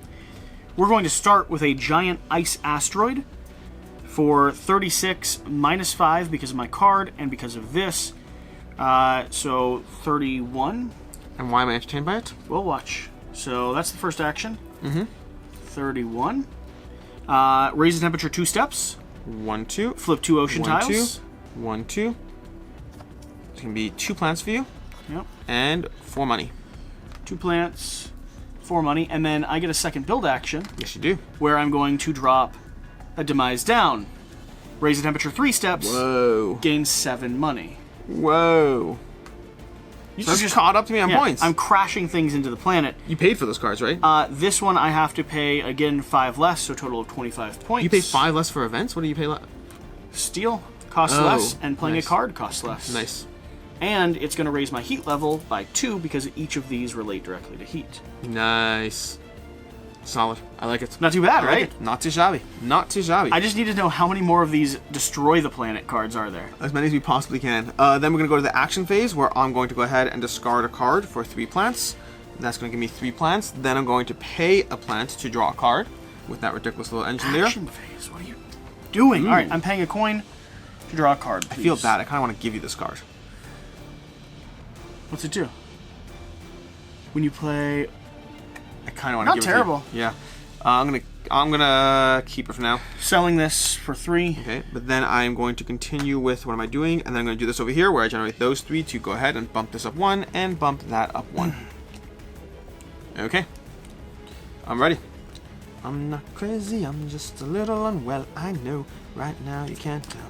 We're going to start with a giant ice asteroid for 36 minus 5 because of my card and because of this. So 31. And why am I entertained by it? We'll watch. So that's the first action. 31. Raise the temperature 2 steps. 1, 2. Flip 2 ocean 1, tiles. 2. 1, 2. It's going to be 2 plants for you. Yep. And 4 money. 2 plants, 4 money, and then I get a second build action. Yes, you do. Where I'm going to drop a demise down. Raise the temperature 3 steps. Whoa. Gain 7 money. Whoa. You just caught up to me on points. I'm crashing things into the planet. You paid for those cards, right? This one I have to pay, again, 5 less, so a total of 25 points. You pay 5 less for events? What do you pay less? Steel costs less, and playing a card costs less. Nice. And it's going to raise my heat level by 2 because each of these relate directly to heat. Nice. Solid. I like it. Not too bad, right? Like not too shabby. Not too shabby. I just need to know how many more of these destroy the planet cards are there. As many as we possibly can. Then we're going to go to the action phase where I'm going to go ahead and discard a card for 3 plants. That's going to give me 3 plants. Then I'm going to pay a plant to draw a card with that ridiculous little engine there. Action phase? What are you doing? All right, I'm paying a coin to draw a card, please. I feel bad. I kind of want to give you this card. What's it do? When you play... I kind of want to give terrible. it to you. Yeah. I'm gonna keep it for now. Selling this for 3. Okay, but then I'm going to continue with what am I doing, and then I'm going to do this over here where I generate those 3 to go ahead and bump this up 1 and bump that up 1. Okay. I'm ready. I'm not crazy, I'm just a little unwell. I know right now you can't tell.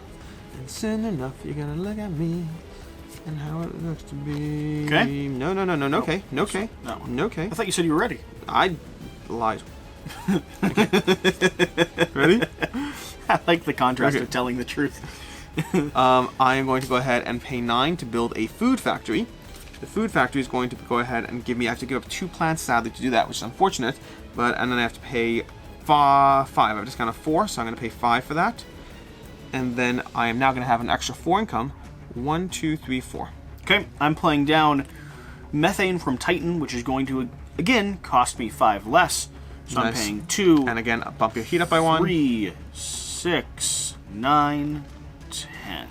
And soon enough you're gonna look at me and how it looks to be. Okay. No, okay. No, okay. That one. No, okay. I thought you said you were ready. I lied. Ready? I like the contrast Okay. of telling the truth. I am going to go ahead and pay 9 to build a food factory. The food factory is going to go ahead and give me, I have to give up 2 plants sadly to do that, which is unfortunate, and then I have to pay 5. I've just got 4, so I'm going to pay 5 for that. And then I am now going to have an extra 4 income. 1, 2, 3, 4. Okay, I'm playing down methane from Titan, which is going to, again, cost me 5 less. So Nice. I'm paying 2. And again, bump your heat up by 1. 3, 6, 9, 10.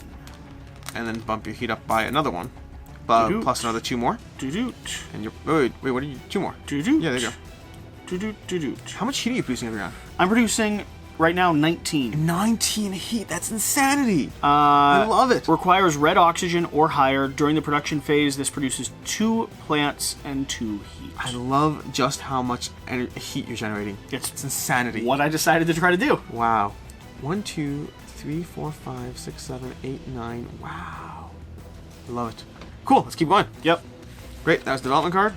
And then bump your heat up by another 1. Doo-doot. Plus another 2 more. Doo-doot. And you're... Wait, what are you... 2 more. Doo-doot. Yeah, there you go. Doo-doot, doo-doot. How much heat are you producing every round? I'm producing, right now, 19. 19 heat. That's insanity. I love it. Requires red oxygen or higher. During the production phase, this produces 2 plants and 2 heat. I love just how much heat you're generating. It's insanity. what I decided to try to do. Wow. 1, 2, 3, 4, 5, 6, 7, 8, 9. Wow. I love it. Cool. Let's keep going. Yep. Great. That was the development card.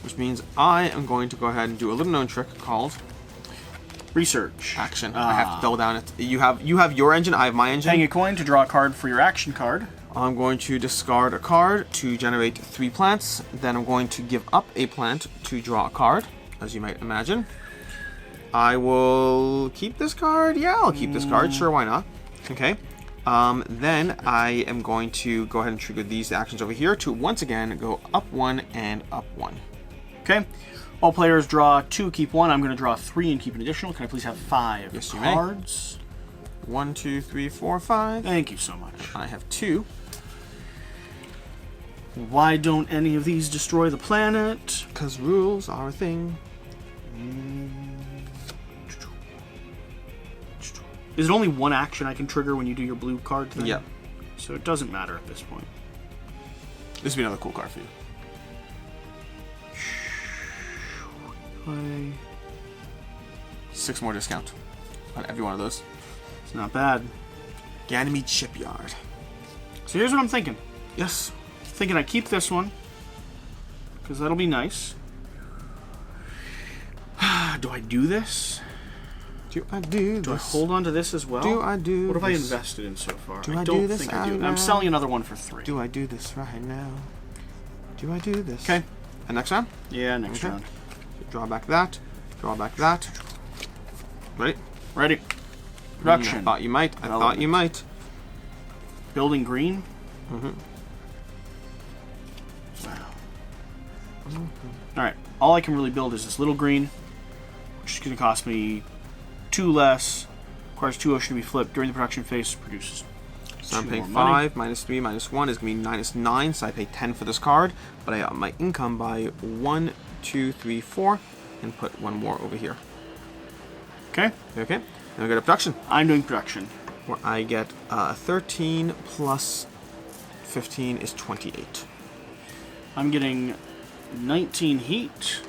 Which means I am going to go ahead and do a little known trick called Research. action. I have to double down it. You have your engine. I have my engine. Paying a coin to draw a card for your action card. I'm going to discard a card to generate 3 plants. Then I'm going to give up a plant to draw a card, as you might imagine. I will keep this card. Yeah, I'll keep this card. Sure, why not? Okay. Then I am going to go ahead and trigger these actions over here to once again go up 1 and up 1. Okay. All players draw 2, keep 1. I'm going to draw 3 and keep an additional. Can I please have 5 Yes, you may. cards? 1, 2, 3, 4, 5. Thank you so much. I have 2. Why don't any of these destroy the planet? Because rules are a thing. Is it only 1 action I can trigger when you do your blue card thing? Yeah. So it doesn't matter at this point. This would be another cool card for you. Play. 6 more discount on every one of those. It's not bad. Ganymede Shipyard. So here's what I'm thinking. Yes. Thinking I keep this one, because that'll be nice. Do I do this? Do I do Do I this? ove on to this as well? Do I do What have I this? invested in so far? Do I don't do this think I do. out I'm now? selling another one for 3. Do I do this right now? Do I do this? Okay. And next round? Yeah, next Okay. round. Draw back that. Draw back that. Ready? Ready. Production. I thought you might. I thought you might. Building green. Mm-hmm. Wow. Alright. All I can really build is this little green, which is going to cost me 2 less. Requires 2 ocean to be flipped. During the production phase, produces So I'm 2 paying more money. 5, minus 3, minus 1 is going to be -9, so I pay 10 for this card, but I up my income by 1, 2, 3, 4, and put 1 more over here. Okay. Okay, then we go to production, I'm doing production. where I get 13 plus 15 is 28. I'm getting 19 heat.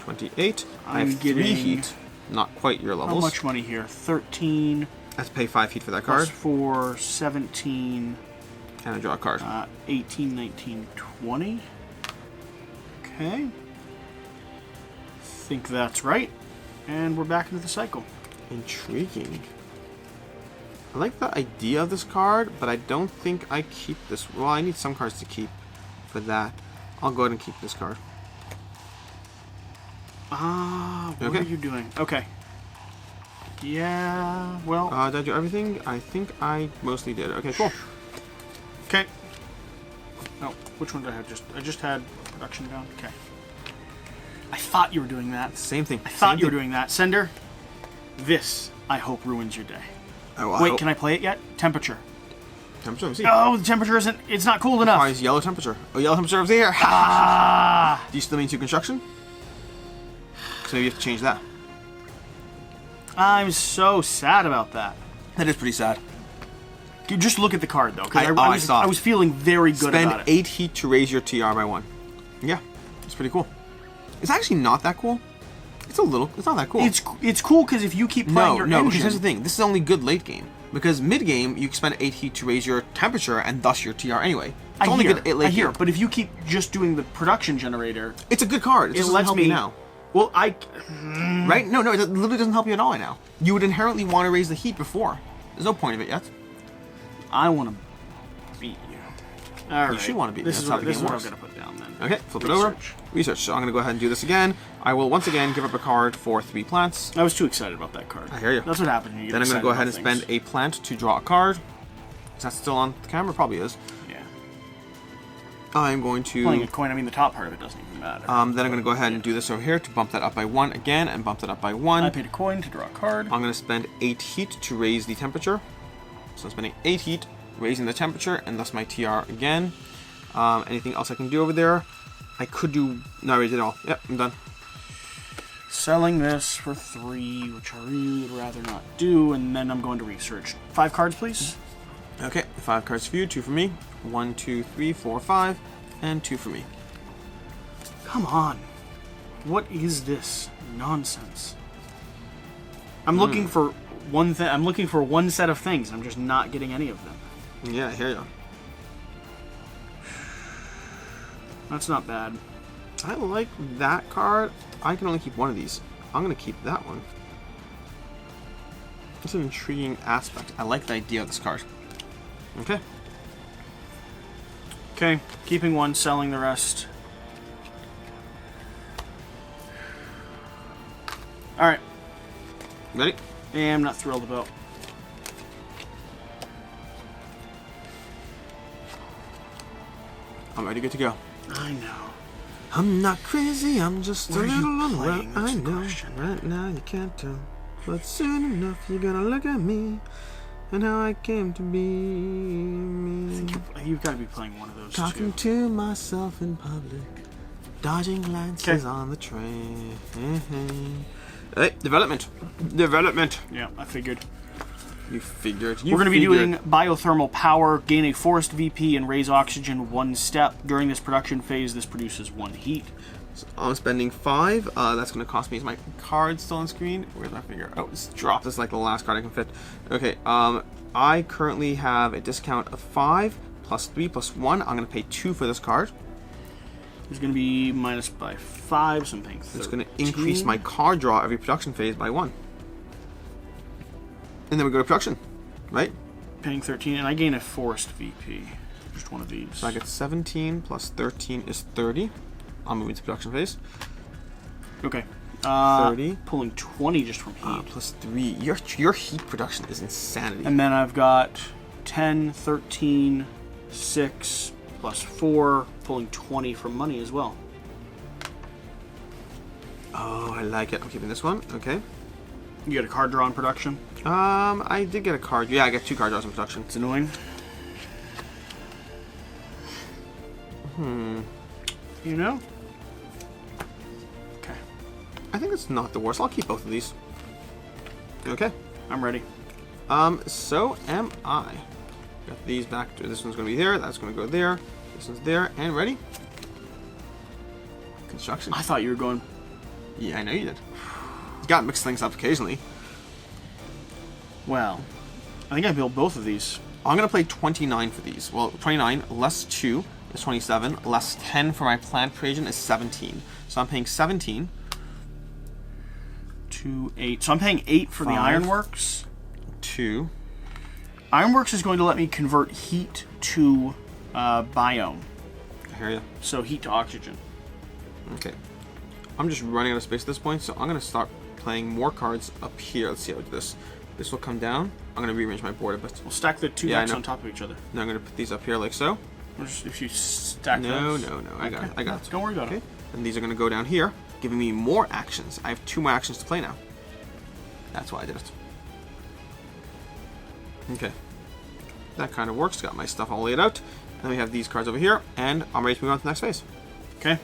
28. I I'm have 3 getting- heat, not quite your How levels. much money here? 13 I have to pay 5 heat for that plus card, 4, 17, and I draw a card. 18, 19, 20. Okay. Think that's right. And we're back into the cycle. Intriguing. I like the idea of this card, but I don't think I keep this. Well, I need some cards to keep for that. I'll go ahead and keep this card. What Okay. are you doing? Okay. Yeah, well, Did I do everything? I think I mostly did. Okay, cool. okay. No, which one did I have? I just had production down. Okay. I thought you were doing that. Same thing. I thought you were doing that. Sender, this, I hope, ruins your day. Wait, can I play it yet? Temperature. Temperature, let me see. Oh, the temperature isn't, it's not cold enough. Why is yellow temperature? Oh, yellow temperature over here. Ah! Do you still mean to construction? So maybe you have to change that. I'm so sad about that. That is pretty sad. Dude, just look at the card, though. 'Cause I saw it. I was feeling very good Spend about it. 8 heat to raise your TR by 1. Yeah, it's pretty cool. It's actually not that cool. It's not that cool. It's cool because if you keep playing your because engine... here's the thing. This is only good late game. Because mid game, you spend 8 heat to raise your temperature and thus your TR anyway. It's only good late game. But if you keep just doing the production generator... It's a good card. It It doesn't lets help me... you now. Well, Right? No, it literally doesn't help you at all now. You would inherently want to raise the heat before. There's no point of it yet. I want to beat you. All right. You should want to beat me. This is That's how what, the this is game what I'm works. going to put down then. Okay, flip it over. Research. So I'm going to go ahead and do this again. I will once again give up a card for 3 plants. I was too excited about that card. I hear you. That's what happens when you get Then I'm going to excited go ahead and about spend things. a plant to draw a card. Is that still on the camera? Probably is. Yeah. I'm going to... Playing a coin, I mean, the top part of it doesn't even matter. Then I'm going to go ahead and do this over here to bump that up by 1 again and bump that up by 1. I paid a coin to draw a card. I'm going to spend 8 heat to raise the temperature. So I'm spending 8 heat, raising the temperature, and thus my TR again. Anything else I can do over there? I could do... No, I raised it all. Yep, I'm done. Selling this for 3, which I really would rather not do, and then I'm going to research. 5 cards, please. Okay, 5 cards for you, 2 for me. 1, 2, 3, 4, 5, and 2 for me. Come on. What is this nonsense? I'm looking for one thing. I'm looking for one set of things. I'm just not getting any of them. Yeah, I hear you. That's not bad. I like that card. I can only keep one of these. I'm going to keep that one. It's an intriguing aspect. I like the idea of this card. Okay. Okay, keeping one, selling the rest. Alright. Ready? Yeah, I'm not thrilled about. I'm ready, good to go. I know. I'm not crazy, I'm just What a are you little unwell. playing? That's I the know. question. Right now you can't tell. But soon enough you're gonna look at me and how I came to be me. You've got to be playing one of those Talking two. to myself in public, dodging glances on the train. Hey, development. Development. Yeah, I figured. You figured. We're going to be doing biothermal power, gain a forest VP, and raise oxygen 1 step. During this production phase, this produces 1 heat. So I'm spending 5. That's going to cost me. Is my card still on screen? Where's my finger? Oh, it's dropped. This is like the last card I can fit. Okay. I currently have a discount of 5 plus 3 plus 1. I'm going to pay 2 for this card. is going to be minus by 5, so I'm paying 13. It's going to increase my card draw every production phase by 1. And then we go to production, right? Paying 13, and I gain a forced VP. Just one of these. So I get 17 plus 13 is 30. I'll move into production phase. Okay. 30. Pulling 20 just from heat. Plus 3. Your heat production is insanity. And then I've got 10, 13, 6, plus 4, pulling 20 from money as well. Oh, I like it. I'm keeping this one. Okay. You get a card draw in production? I did get a card. Yeah, I get 2 card draws in production. It's annoying. You know? Okay. I think it's not the worst. I'll keep both of these. Okay. I'm ready. So am I. Got these back. This one's going to be there. That's going to go there. This one's there. And ready? Construction. I thought you were going... Yeah, I know you did. You got to mix things up occasionally. Well, I think I built both of these. I'm going to play 29 for these. Well, 29 less 2 is 27. Less 10 for my plant creation is 17. So I'm paying 17. 2, 8. So I'm paying 8 for 5, the Ironworks. 2. Ironworks is going to let me convert heat to biome. I hear you. So heat to oxygen. Okay. I'm just running out of space at this point, so I'm going to start playing more cards up here. Let's see how I do this. This will come down. I'm going to rearrange my board a bit. We'll stack the 2 decks on top of each other. Now I'm going to put these up here like so. If you stack No. those. I got it. I got it. Don't worry about it. And these are going to go down here, giving me more actions. I have 2 more actions to play now. That's why I did it. Okay. That kind of works. Got my stuff all laid out. Then we have these cards over here, and I'm ready to move on to the next phase. Okay.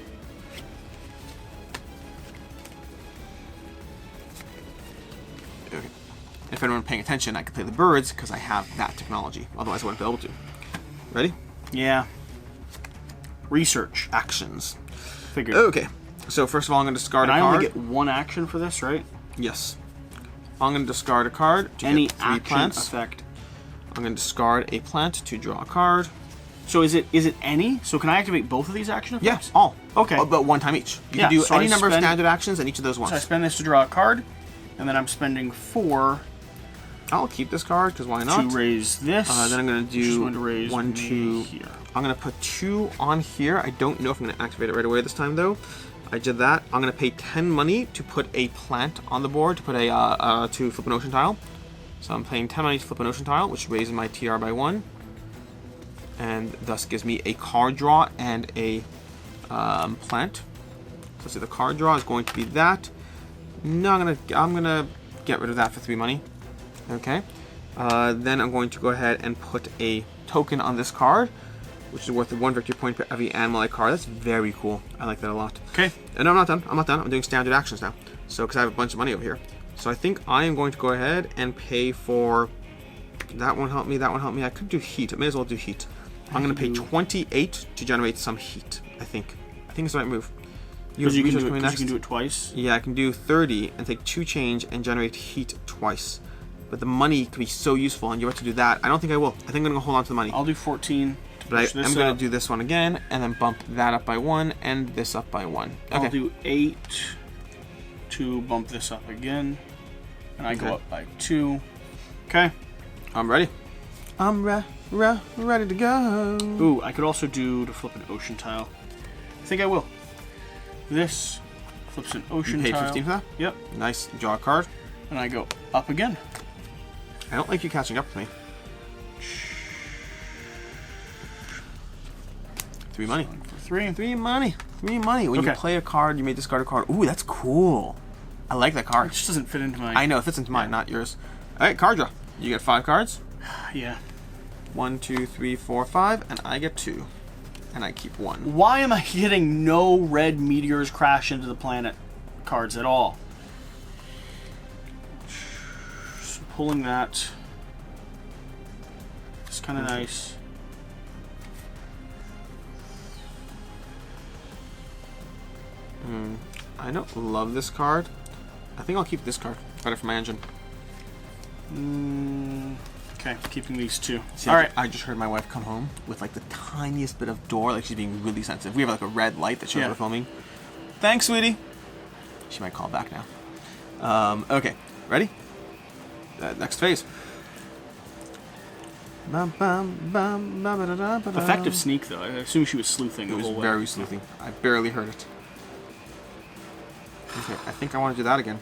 Okay. If anyone paying attention, I can play the birds because I have that technology. Otherwise, I wouldn't be able to. Ready? Yeah. Research. Actions. Figured. Okay. So first of all, I'm going to discard And a card. I only get 1 action for this, right? Yes. I'm going to discard a card to Any get 3 action plants. effect. I'm going to discard a plant to draw a card. So is it any? So can I activate both of these action effects? Yes, all. Okay. But 1 time each. You Yeah, can do so any I number of spend- standard actions and each of those ones. So I spend this to draw a card, and then I'm spending 4 I'll keep this card because why not? to raise this. Then I'm going to which is do going to raise 1, me 2. here. I'm going to put 2 on here. I don't know if I'm going to activate it right away this time though. I did that. I'm going to pay 10 money to put a plant on the board to put a to flip an ocean tile. So I'm paying 10 money to flip an ocean tile, which raises my TR by 1, and thus gives me a card draw and a plant. So let's see, the card draw is going to be that. No, I'm gonna get rid of that for 3 money. Okay. Then I'm going to go ahead and put a token on this card, which is worth 1 victory point per every animal I card. That's very cool. I like that a lot. Okay. And I'm not done. I'm doing standard actions now. So, because I have a bunch of money over here. So I think I am going to go ahead and pay for... That one help me, that one help me. I could do heat. I may as well do heat. I'm going to pay 28 to generate some heat, I think. I think it's the right move. Because you, research you coming can do it twice. Yeah, I can do 30 and take 2 change and generate heat twice. But the money could be so useful, and you're about to do that. I don't think I will. I think I'm going to hold on to the money. I'll do 14. But I'm going to do this one again, and then bump that up by 1, and this up by 1. Okay. I'll do 8 to bump this up again. And I go up by 2. Okay. I'm ready. I'm ready to go. Ooh, I could also do to flip an ocean tile. I think I will. This flips an ocean You paid tile. 15 for that? Yep. Nice. Draw a card. And I go up again. I don't like you catching up with me. 3 money. Going for 3. 3 money. 3 money. When you Okay. play a card, you may discard a card. Ooh, that's cool. I like that It card. just doesn't fit into my... I know, it fits into mine, not yours. Alright, card draw. You get 5 cards. Yeah. 1, 2, 3, 4, 5, and I get 2. And I keep 1. Why am I getting no red meteors crash into the planet cards at all? So pulling that. It's kind of nice. I don't love this card. I think I'll keep this card. Better for my engine. Okay, keeping these two. See, All right. I just heard my wife come home with like the tiniest bit of door, like she's being really sensitive. We have like a red light that shows we're filming. Thanks, sweetie. She might call back now. Okay, ready? Next phase. Effective sneak, though. I assume she was sleuthing the It was whole way. very sleuthing. I barely heard it. Okay, I think I want to do that again.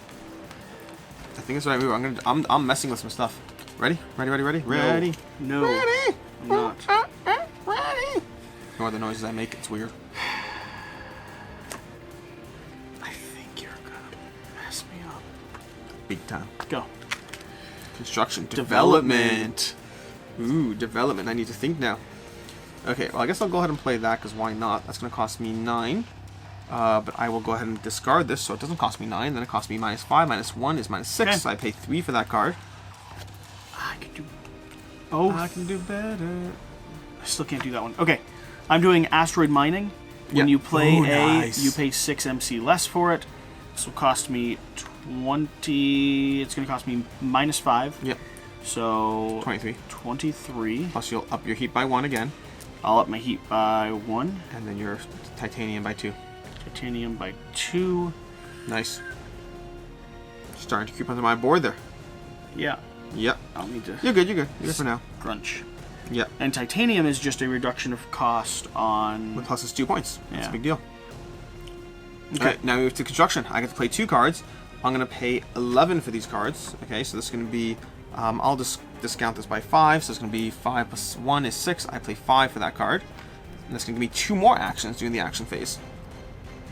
I think that's what I move. I'm messing with some stuff. Ready? Ready? Ready? No. Ready? I'm not. Ready? Ignore the noises I make. It's weird. I think you're gonna mess me up. Big time. Go. Construction. Development. Ooh, development. I need to think now. Okay, well, I guess I'll go ahead and play that, because why not? That's going to cost me 9. But I will go ahead and discard this, so it doesn't cost me 9. Then it costs me -5. -1 is -6, Okay. so I pay 3 for that card. I can do... Oh. I can do better. I still can't do that one. Okay. I'm doing asteroid mining. When Yeah. you play Ooh, A, nice. you pay 6 MC less for it. This will cost me 20... It's going to cost me -5. Yep. So... 23. 23. Plus you'll up your heat by 1 again. I'll up my heat by 1. And then your titanium by 2. Titanium by 2. Nice. Starting to creep onto my board there. Yeah. Yep. I'll need to... You're good, you're good. You're good for now. Crunch. Yep. And titanium is just a reduction of cost on... With plus it's 2 points. That's Yeah. a big deal. Okay. Alright, now we move to construction. I get to play 2 cards. I'm going to pay 11 for these cards. Okay, so this is going to be... I'll just discount this by 5, so it's going to be 5 plus 1 is 6. I play 5 for that card. And that's going to give me 2 more actions during the action phase.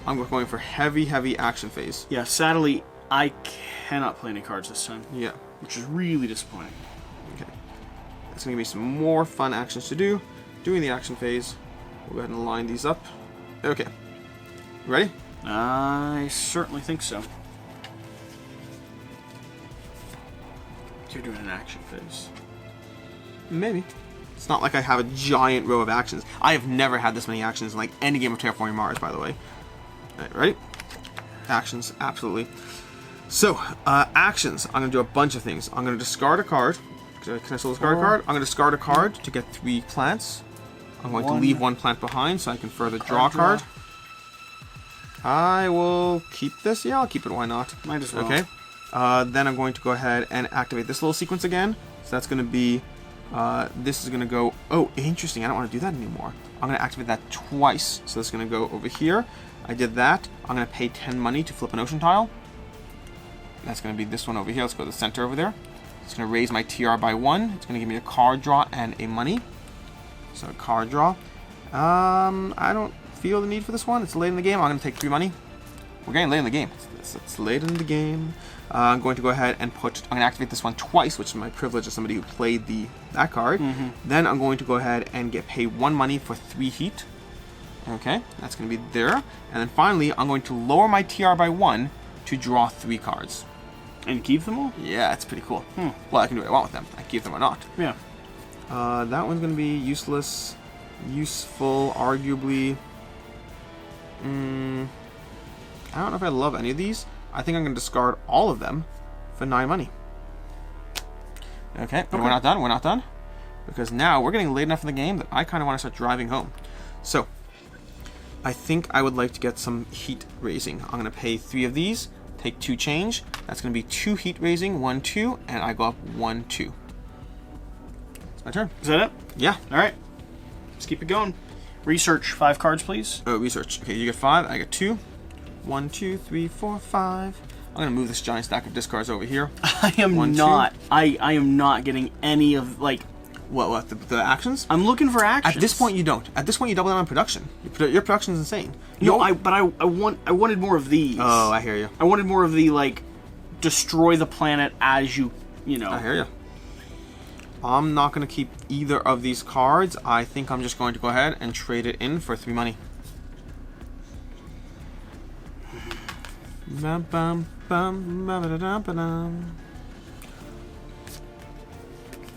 I'm going for heavy action phase. Yeah, sadly, I cannot play any cards this time. Yeah. Which is really disappointing. Okay. That's going to give me some more fun actions to do during the action phase. We'll go ahead and line these up. Okay. Ready? I certainly think so. You're doing an action phase. Maybe. It's not like I have a giant row of actions. I have never had this many actions in like any game of Terraforming Mars, by the way. Alright, ready? Actions, absolutely. So, actions. I'm going to do a bunch of things. I'm going to discard a card. Can I still discard a card? I'm going to discard a card to get 3 plants. I'm going to leave 1 plant behind so I can further draw a card. I will keep this. Yeah, I'll keep it. Why not? Might as well. Okay. Then I'm going to go ahead and activate this little sequence again. So that's going to be... this is going to go... Oh, interesting. I don't want to do that anymore. I'm going to activate that twice. So that's going to go over here. I did that. I'm going to pay 10 money to flip an ocean tile. That's going to be this one over here. Let's go to the center over there. It's going to raise my TR by 1. It's going to give me a card draw and a money. So a card draw. I don't feel the need for this one. It's late in the game. I'm going to take 3 money. We're getting late in the game. It's late in the game. I'm going to go ahead and I'm going to activate this one twice, which is my privilege as somebody who played that card. Then I'm going to go ahead and pay 1 money for 3 heat. Okay, that's going to be there. And then finally, I'm going to lower my TR by 1 to draw 3 cards. And keep them all? Yeah, it's pretty cool. Well, I can do what I want with them. I can keep them or not. Yeah. That one's going to be useless. Useful, arguably. I don't know if I love any of these. I think I'm going to discard all of them for 9 money. Okay, but we're not done. We're not done. Because now we're getting late enough in the game that I kind of want to start driving home. So, I think I would like to get some heat raising. I'm going to pay 3 of these, take 2 change. That's going to be 2 heat raising, 1, 2, and I go up 1, 2. It's my turn. Is that it? Yeah. All right. Let's keep it going. Research 5 cards, please. Oh, research. Okay, you get 5. I get 2. 1, 2, 3, 4, 5. I'm going to move this giant stack of discards over here. I am 1, not. I am not getting any of, like... What, the actions? I'm looking for actions. At this point, you don't. At this point, you double down on production. Your production is insane. No, I wanted more of these. Oh, I hear you. I wanted more of the, like, destroy the planet as you know. I hear you. I'm not going to keep either of these cards. I think I'm just going to go ahead and trade it in for 3 money.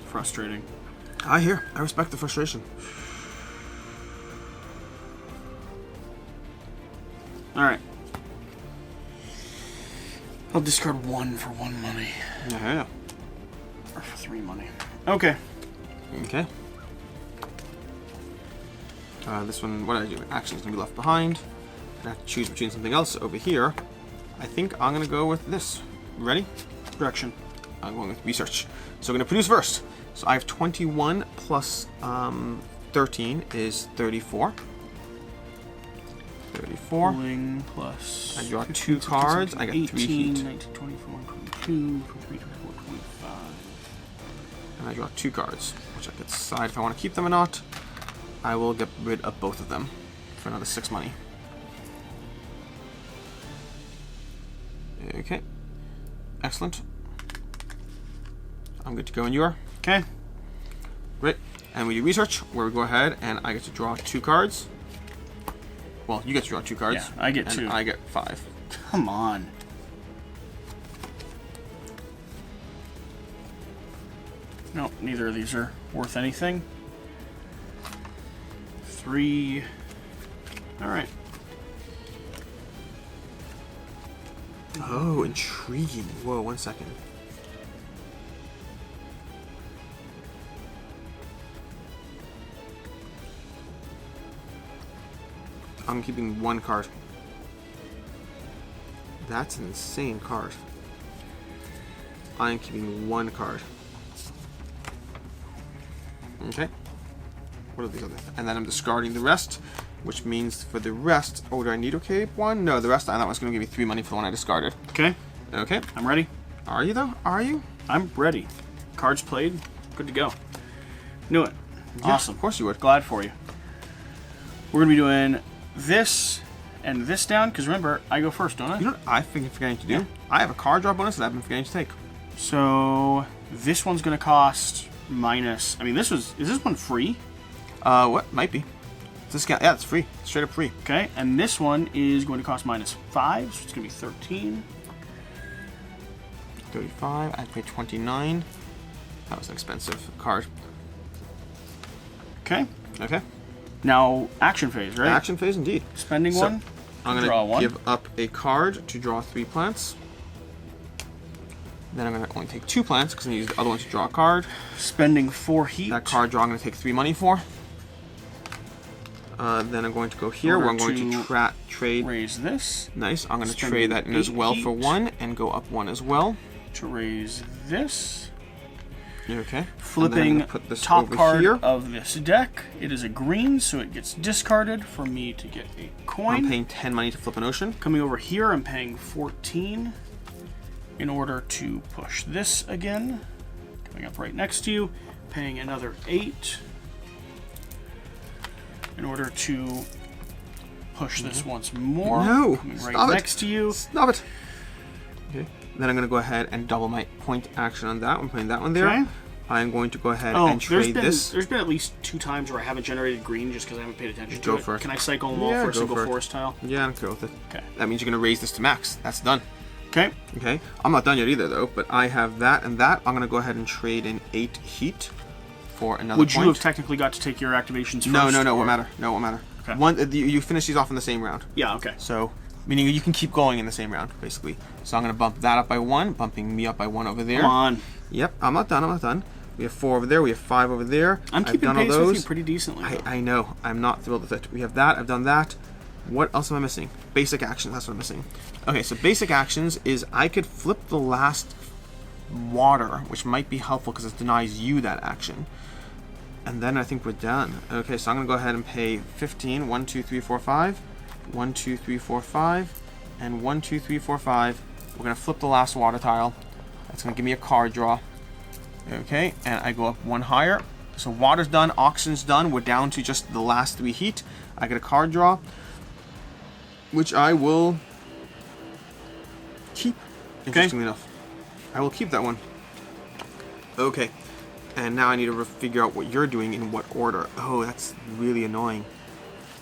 Frustrating. I hear. I respect the frustration. Alright. I'll discard 1 for 1 money. I hear you. Or for 3 money. Okay. Okay. This one, what did I do? Action is going to be left behind. I have to choose between something else over here. I think I'm going to go with this. Ready? Direction. I'm going with research. So I'm going to produce first. So I have 21 plus 13 is 34. 34. Pulling plus. I draw 15, 2 16, cards. 17, I get 3 18, heat. 19, 24, 22, 23, 24, 25. And I draw 2 cards, which I could decide if I want to keep them or not. I will get rid of both of them for another 6 money. Okay. Excellent. I'm good to go, and you are? Okay. Great. And we do research, where we go ahead and I get to draw 2 cards. Well, you get to draw 2 cards. Yeah, I get 2. And I get 5. Come on. No, neither of these are worth anything. 3. Alright. Oh, intriguing. Whoa, 1 second. I'm keeping 1 card. That's an insane card. I'm keeping 1 card. Okay. What are these other? And then I'm discarding the rest, which means for the rest, oh, do I need okay 1? No, the rest, that one's going to give me 3 money for the one I discarded. Okay. Okay. I'm ready. Are you, though? Are you? I'm ready. Cards played. Good to go. Knew it. Yeah, Awesome. of course you would. Glad for you. We're going to be doing this and this down, because remember, I go first, don't I? You know what I've been forgetting to do? Yeah. I have a card draw bonus that I've been forgetting to take. So, this one's going to cost minus... I mean, is this one free? What? Might be. Discount. Yeah, it's free. It's straight up free. Okay, and this one is going to cost minus 5, so it's going to be 13. 35. I paid 29. That was an expensive card. Okay. Okay. Now, action phase, right? Action phase, indeed. Spending So, one. I'm draw going one. to give up a card to draw 3 plants. Then I'm going to only take 2 plants because I use the other one to draw a card. Spending 4 heat. That card draw I'm going to take 3 money for. Then I'm going to go here where I'm going to trade. Raise this. Nice. I'm going to Spending trade that in as 8 well heat. for 1 and go up 1 as well. To raise this. Okay. Flipping put this top over card here. of this deck. It is a green, so it gets discarded for me to get a coin. I'm paying 10 money to flip an ocean. Coming over here, I'm paying 14 in order to push this again. Coming up right next to you, paying another 8 in order to push this once more. No! Coming right Stop it. next to you. Stop it! Okay. Then I'm going to go ahead and double my point action on that. I'm putting that one there. Okay. I'm going to go ahead Oh, and trade this. There's been at least 2 times where I haven't generated green just because I haven't paid attention to Go it. for it. Can I cycle them all Yeah, for a go single for it. forest tile? Yeah, I'm cool with it. Okay. That means you're going to raise this to max. That's done. Okay. Okay. I'm not done yet either, though, but I have that and that. I'm going to go ahead and trade in 8 heat for another Would point. you have technically got to take your activations first? No, or- won't matter. No, it won't matter. Okay. You finish these off in the same round. Yeah, okay. So, meaning you can keep going in the same round, basically. So I'm going to bump that up by 1, bumping me up by 1 over there. Come on. Yep, I'm not done. We have 4 over there, we have 5 over there. I'm I've keeping done all pace with those. you pretty decently. though. I know. I'm not thrilled with it. We have that. I've done that. What else am I missing? Basic actions. That's what I'm missing. Okay, so basic actions is I could flip the last water, which might be helpful because it denies you that action. And then I think we're done. Okay, so I'm going to go ahead and pay 15. 1, 2, 3, 4, 5. 1, 2, 3, 4, 5. And 1, 2, 3, 4, 5. We're going to flip the last water tile. That's going to give me a card draw. Okay, and I go up 1 higher. So water's done, oxygen's done. We're down to just the last 3 heat. I get a card draw, which I will keep. Interestingly enough, I will keep that one. Okay, and now I need to figure out what you're doing in what order. Oh, that's really annoying.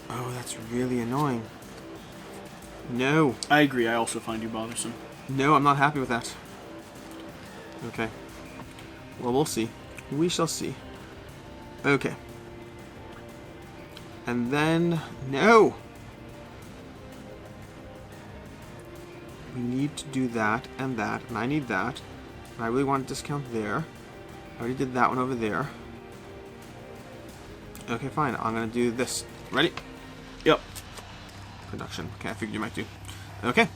Oh, that's really annoying. No. I agree. I also find you bothersome. No, I'm not happy with that. Okay. Well, we'll see. We shall see. Okay. And then... No! We need to do that, and I need that. And I really want to discount there. already did that one over there. Okay, fine. I'm gonna do this. Ready? Yep. Production. Okay, I figured you might do. Okay,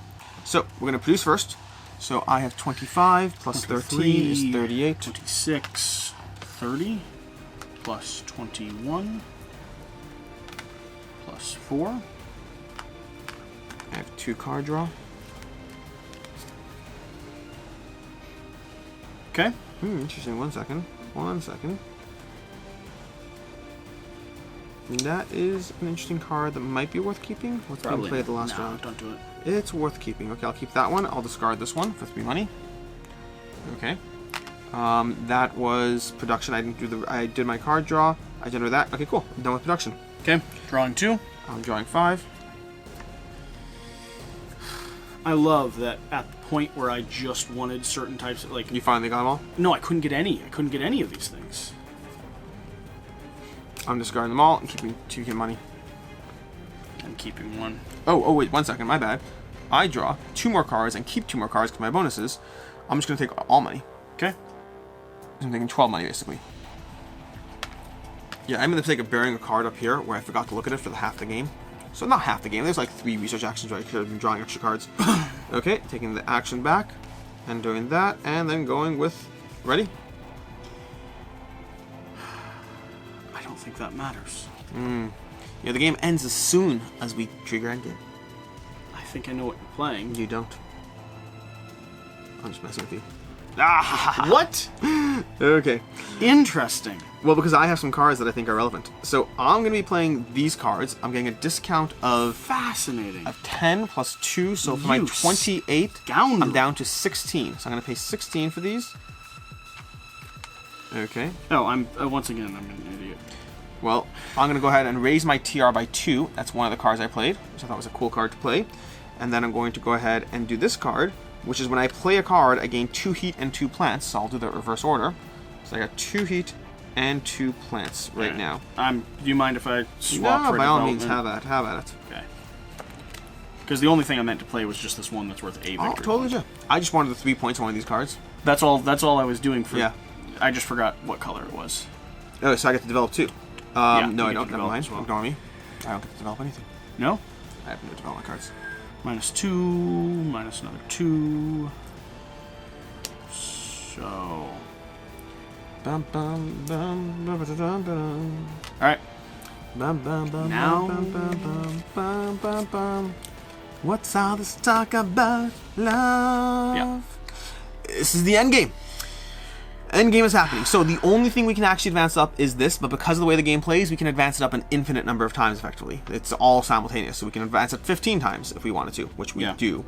so we're gonna produce first. So I have 25 plus 13 is 38. 26, 30, plus 21, plus 4. I have 2 card draw. Okay. Interesting. 1 second. 1 second. That is an interesting card that might be worth keeping. Let's Probably play it the last no, round. don't do it. It's worth keeping. Okay, I'll keep that one. I'll discard this one for 3 money. Okay. That was production. I didn't do the. I did my card draw. I generated that. Okay, cool. I'm done with production. Okay. Drawing 2. I'm drawing 5. I love that at the point where I just wanted certain types of, like... You finally got them all? No, I couldn't get any. I couldn't get any of these things. I'm discarding them all and keeping 2 money. I'm keeping 1. Oh, wait, 1 second. My bad. I draw 2 more cards and keep 2 more cards because my bonuses. I'm just going to take all money. Okay. I'm taking 12 money, basically. Yeah, I'm in the mistake of burying a card up here where I forgot to look at it for the half the game. So not half the game. There's like 3 research actions where I could have been drawing extra cards. Okay, taking the action back and doing that and then going with... Ready? I don't think that matters. Yeah, the game ends as soon as we trigger endgame. I think I know what you're playing. You don't. I'm just messing with you. Ah! What? Okay. Interesting. Well, because I have some cards that I think are relevant. So I'm going to be playing these cards. I'm getting a discount of Fascinating. 10 plus 2. So for my 28, Scoundrel. I'm down to 16. So I'm going to pay 16 for these. Okay. Oh, I'm once again, I'm an idiot. Well, I'm going to go ahead and raise my TR by 2. That's one of the cards I played, which I thought was a cool card to play. And then I'm going to go ahead and do this card, which is when I play a card, I gain 2 heat and 2 plants. So I'll do the reverse order. So I got 2 heat and 2 plants right now. Do you mind if I swap for No, by all development? means, have at it. Okay. Because the only thing I meant to play was just this one that's worth a victory. Oh, totally. Yeah. I just wanted the 3 points on one of these cards. That's all I was doing for. Yeah. I just forgot what color it was. Oh, so I get to develop 2. Yeah, no, you I get don't. to Never develop mind. as well. Ignore me. I don't get to develop anything. No? I have no development cards. -2, minus another 2. So. Bum, bum, bum, bum, bum, bum, bum. Alright. Bum, bum, bum, Now- bum, bum, bum, bum, bum, bum. What's all this talk about love? Yeah. This is the end game. End game is happening. So the only thing we can actually advance up is this, but because of the way the game plays, we can advance it up an infinite number of times effectively. It's all simultaneous, so we can advance it 15 times if we wanted to, which we do.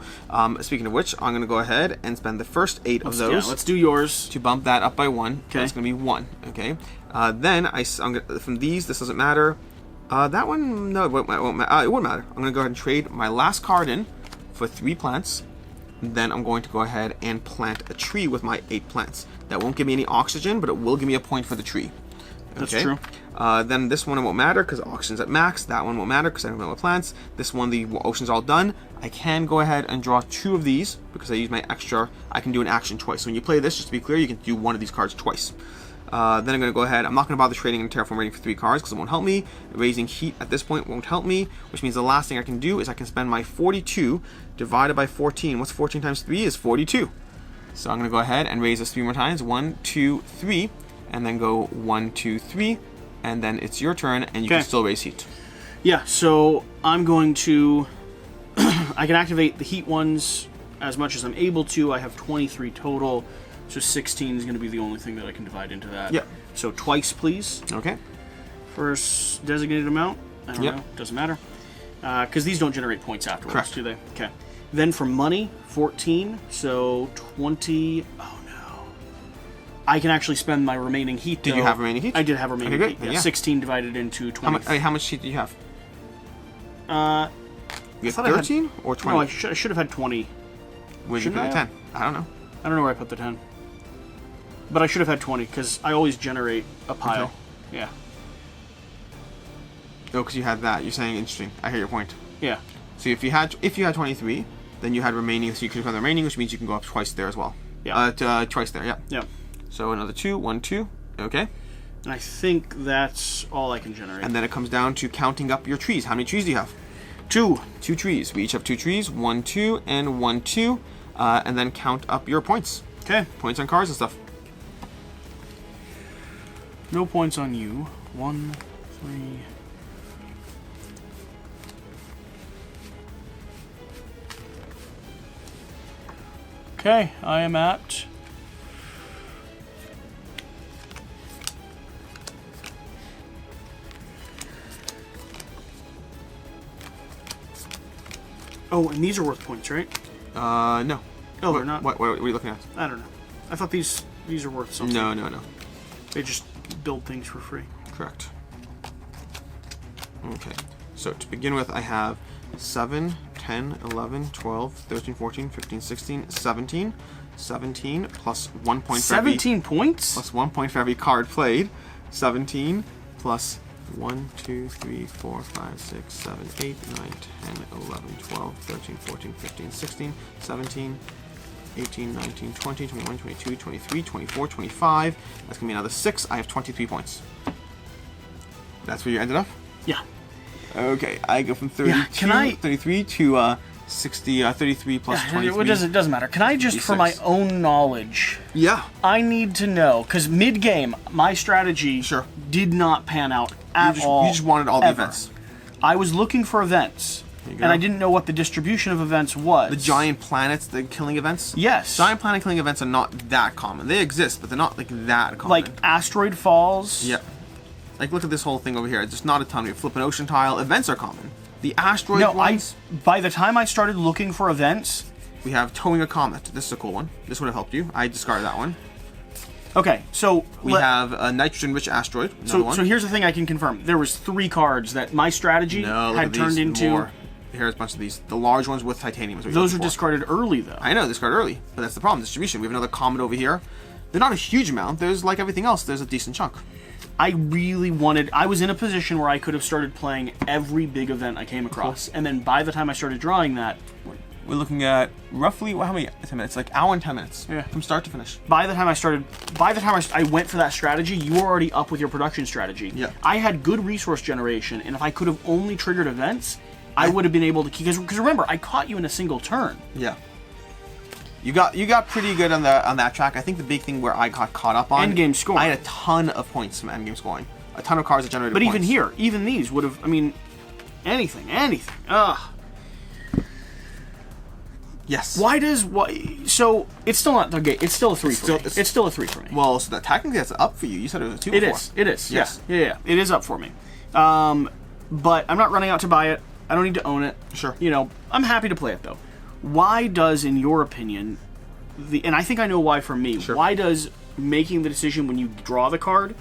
Speaking of which, I'm going to go ahead and spend the first 8 of those. Yeah, let's do yours. To bump that up by 1. Okay. That's going to be 1. Okay. Then I'm gonna, from these, this doesn't matter. That one, no, it won't matter. It won't matter. I'm going to go ahead and trade my last card in for 3 plants. Then I'm going to go ahead and plant a tree with my 8 plants. That won't give me any oxygen, but it will give me a point for the tree. That's true. Then this one won't matter because oxygen's at max. That one won't matter because I don't know what plants. This one, the ocean's all done. I can go ahead and draw 2 of these because I use my extra. I can do an action twice. So when you play this, just to be clear, you can do one of these cards twice. Then I'm going to go ahead. I'm not going to bother trading in Terraform rating for 3 cards because it won't help me. Raising heat at this point won't help me, which means the last thing I can do is I can spend my 42 divided by 14. What's 14 times 3 is 42. So I'm going to go ahead and raise this 3 more times. 1, 2, 3, and then go 1, 2, 3, and then it's your turn, and you can still raise heat. Yeah, so I'm going to... I can activate the heat ones as much as I'm able to. I have 23 total, so 16 is going to be the only thing that I can divide into that. Yep. So twice, please. Okay. First designated amount. I don't know. Doesn't matter. Because these don't generate points afterwards, Correct. do they? Okay. Then for money, 14. So 20. Oh no. I can actually spend my remaining heat. Did you have remaining heat? I did have remaining Okay, heat. good. Yeah, Yeah. 16 divided into 20. How much heat do you have? You thought have I had- 13 or 20? No, I should have had 20. Where'd you put shouldn't the I 10? I don't know. I don't know where I put the 10. But I should have had 20 because I always generate a pile. Okay. Yeah. Oh, because you had that. You're saying interesting. I hear your point. Yeah. So if you had 23, then you had remaining, so you can go the remaining, which means you can go up twice there as well. Yeah. Twice there, yeah. Yeah. So another 2, 1, 2. Okay. And I think that's all I can generate. And then it comes down to counting up your trees. How many trees do you have? 2. 2 trees. We each have 2 trees. 1, 2, and 1, 2. And then count up your points. Okay. Points on cards and stuff. No points on you. 1, 3. Okay, I am at... Oh, and these are worth points, right? No. Oh, they're not? What are you looking at? I don't know. I thought these are worth something. No. They just build things for free. Correct. Okay. So to begin with, I have 7, 10, 11, 12, 13, 14, 15, 16, 17. 17 plus 1 point for 17 points? Plus 1 point for every card played. 17 plus 1, 2, 3, 4, 5, 6, 7, 8, 9, 10, 11, 12, 13, 14, 15, 16, 17, 18, 19, 20, 21, 22, 23, 24, 25. That's going to be another 6. I have 23 points. That's where you ended up? Yeah. Okay, I go from 32, 33 to 60, 33 plus 23. It doesn't matter. Can I just, 56. for my own knowledge, Yeah. I need to know, because mid-game, my strategy did not pan out at all. You just wanted all the events. I was looking for events, and I didn't know what the distribution of events was. The giant planets, the killing events? Yes. Giant planet killing events are not that common. They exist, but they're not like that common. Like asteroid falls. Yeah. Like, look at this whole thing over here. It's just not a ton. We flip an ocean tile. Events are common. The asteroid ones... By the time I started looking for events... We have towing a comet. This is a cool one. This would have helped you. I discarded that one. Okay, so... We have a nitrogen-rich asteroid. So here's the thing I can confirm. There was 3 cards that my strategy had turned into... More. Here's a bunch of these. The large ones with titanium. Those are discarded early, though. I know, discarded early. But that's the problem. Distribution. We have another comet over here. They're not a huge amount. There's, like everything else, there's a decent chunk. I really wanted... I was in a position where I could have started playing every big event I came across. And then by the time I started drawing that... We're looking at roughly, how many 10 minutes? Like hour and 10 minutes. Yeah. From start to finish. By the time I went for that strategy, you were already up with your production strategy. Yeah. I had good resource generation, and if I could have only triggered events, I would have been able to... Because remember, I caught you in a single turn. Yeah. You got pretty good on that track. I think the big thing where I got caught up on... Endgame scoring. I had a ton of points from endgame scoring. A ton of cards that generated points. But even here, even these would have... I mean, anything. Ugh. Yes. Why does... So, it's still not... Okay, it's still a 3 for me. It's still a 3 for me. Well, so that technically that's up for you. You said it was a 2 before. It is. Yes. Yeah. It is up for me. But I'm not running out to buy it. I don't need to own it. Sure. You know, I'm happy to play it, though. Why does, in your opinion, and I think I know why for me, why does making the decision when you draw the card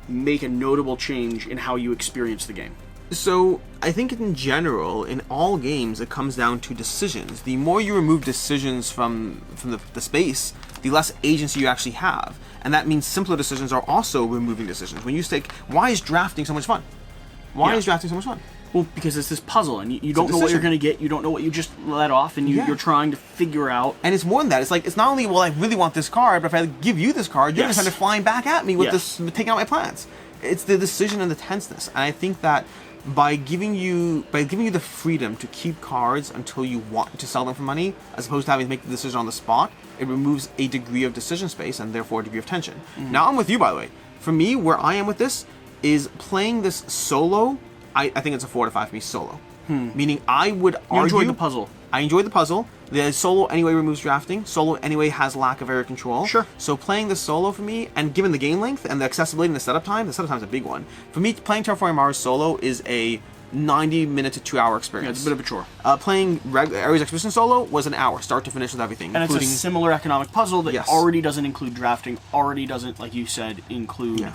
make a notable change in how you experience the game? So, I think in general, in all games, it comes down to decisions. The more you remove decisions from the space, the less agency you actually have. And that means simpler decisions are also removing decisions. When you say, why is drafting so much fun? Why is drafting so much fun? Well, because it's this puzzle, and you don't know what you're going to get, you don't know what you just let off, and you're trying to figure out. And it's more than that. It's like, it's not only, well, I really want this card, but if I give you this card, you're going to start flying back at me with this, taking out my plans. It's the decision and the tenseness. And I think that by giving you the freedom to keep cards until you want to sell them for money, as opposed to having to make the decision on the spot, it removes a degree of decision space and therefore a degree of tension. Mm-hmm. Now I'm with you, by the way. For me, where I am with this is playing this solo. I think it's a 4 to 5 for me solo. Meaning I would argue... You enjoyed the puzzle. I enjoyed the puzzle. The solo anyway removes drafting. Solo anyway has lack of area control. Sure. So playing the solo for me, and given the game length and the accessibility and the setup time is a big one. For me, playing Terraforming Mars solo is a 90-minute to 2-hour experience. Yeah, it's a bit of a chore. Playing Ares Expedition solo was an hour, start to finish with everything. And including... it's a similar economic puzzle that already doesn't include drafting, already doesn't, like you said, include...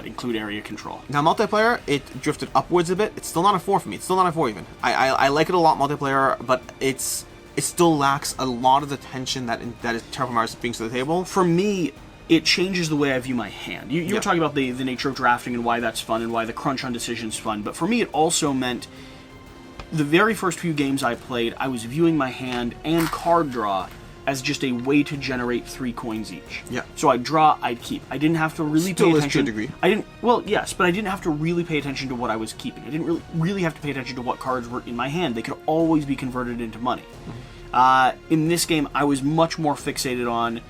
include area control. Now multiplayer, it drifted upwards a bit. It's still not a 4 for me. It's still not a 4 even. I like it a lot multiplayer, but it still lacks a lot of the tension that is Terraforming Mars brings to the table. For me, it changes the way I view my hand. You were talking about the nature of drafting and why that's fun and why the crunch on decisions fun, but for me it also meant the very first few games I played, I was viewing my hand and card draw as just a way to generate 3 coins each. Yeah. So I'd draw, I'd keep. I didn't have to really Still pay is to a attention. degree. I didn't. Well, yes, but I didn't have to really pay attention to what I was keeping. I didn't really have to pay attention to what cards were in my hand. They could always be converted into money. In this game, I was much more fixated on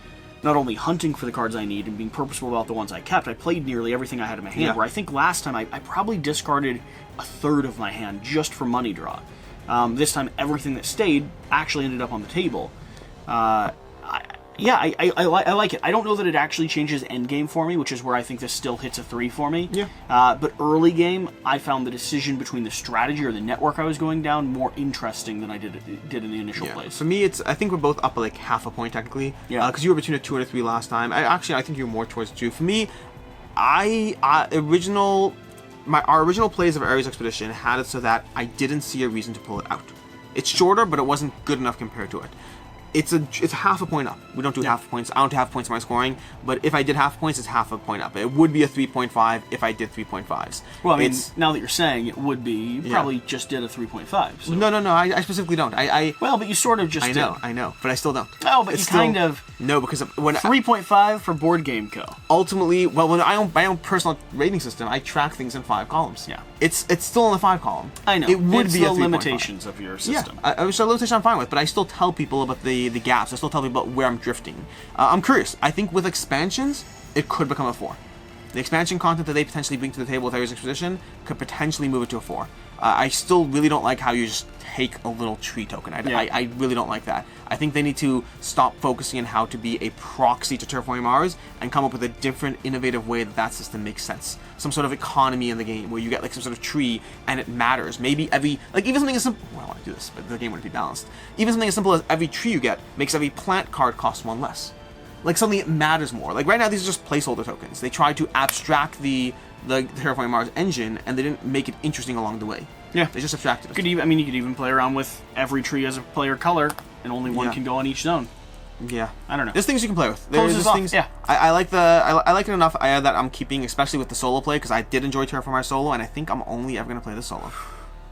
not only hunting for the cards I need and being purposeful about the ones I kept. I played nearly everything I had in my hand. Yeah. Where I think last time I probably discarded a third of my hand just for money draw. This time, everything that stayed actually ended up on the table. I like it. I don't know that it actually changes endgame for me, which is where I think this still hits a 3 for me. Yeah. But early game, I found the decision between the strategy or the network I was going down more interesting than I did in the initial plays. For me, I think we're both up by like half a point technically. Yeah. Because you were between a 2 and a 3 last time. I think you were more towards 2. For me, our original plays of Ares Expedition had it so that I didn't see a reason to pull it out. It's shorter, but it wasn't good enough compared to it. It's half a point up. We don't do half points. I don't do half points in my scoring, but if I did half points, it's half a point up. It would be a 3.5 if I did 3.5s. Well, I mean, now that you're saying it would be, you probably just did a 3.5. So. No, I specifically don't. Well, but you sort of just did. I know, but I still don't. Oh, but you kind of... No, because when 3.5 for Board Game Co. Ultimately, well, when I own my own personal rating system, I track things in 5 columns. Yeah. It's still in the 5 column. I know. It would it's be a the 3.5. limitations of your system. Yeah, which a limitation I'm fine with, but I still tell people about the gaps. I still tell people about where I'm drifting. I'm curious. I think with expansions, it could become a 4. The expansion content that they potentially bring to the table with Ares Expedition could potentially move it to a 4. I still really don't like how you just take a little tree token. I really don't like that. I think they need to stop focusing on how to be a proxy to Terraforming Mars and come up with a different, innovative way that system makes sense. Some sort of economy in the game where you get like some sort of tree and it matters. Maybe even something as simple. Well, I want to do this, but the game wouldn't be balanced. Even something as simple as every tree you get makes every plant card cost 1 less. Like something that matters more. Like right now, these are just placeholder tokens. They tried to abstract the Terraforming Mars engine, and they didn't make it interesting along the way. Yeah, they just abstracted it. You could even play around with every tree as a player color, and only one can go on each zone. Yeah, I don't know. There's things you can play with. There's There's things. Yeah, I like it enough. That I'm keeping, especially with the solo play, because I did enjoy Terraforming Mars solo, and I think I'm only ever going to play this solo.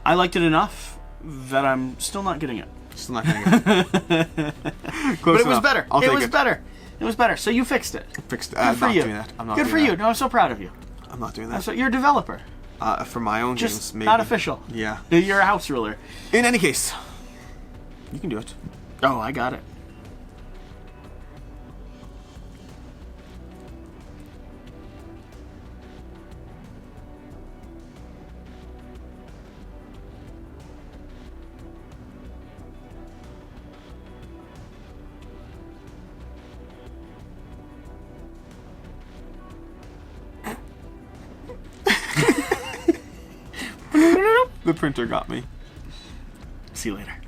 I liked it enough that I'm still not getting it. Still not getting it. But it was better. It was better. It was better. So you fixed it. Fixed. Good for you. Doing that. I'm not Good doing for that. you. No, I'm so proud of you. I'm not doing that. So you're a developer. For my own Just games, maybe. not official. Yeah. You're a house ruler. In any case, you can do it. Oh, I got it. The printer got me. See you later.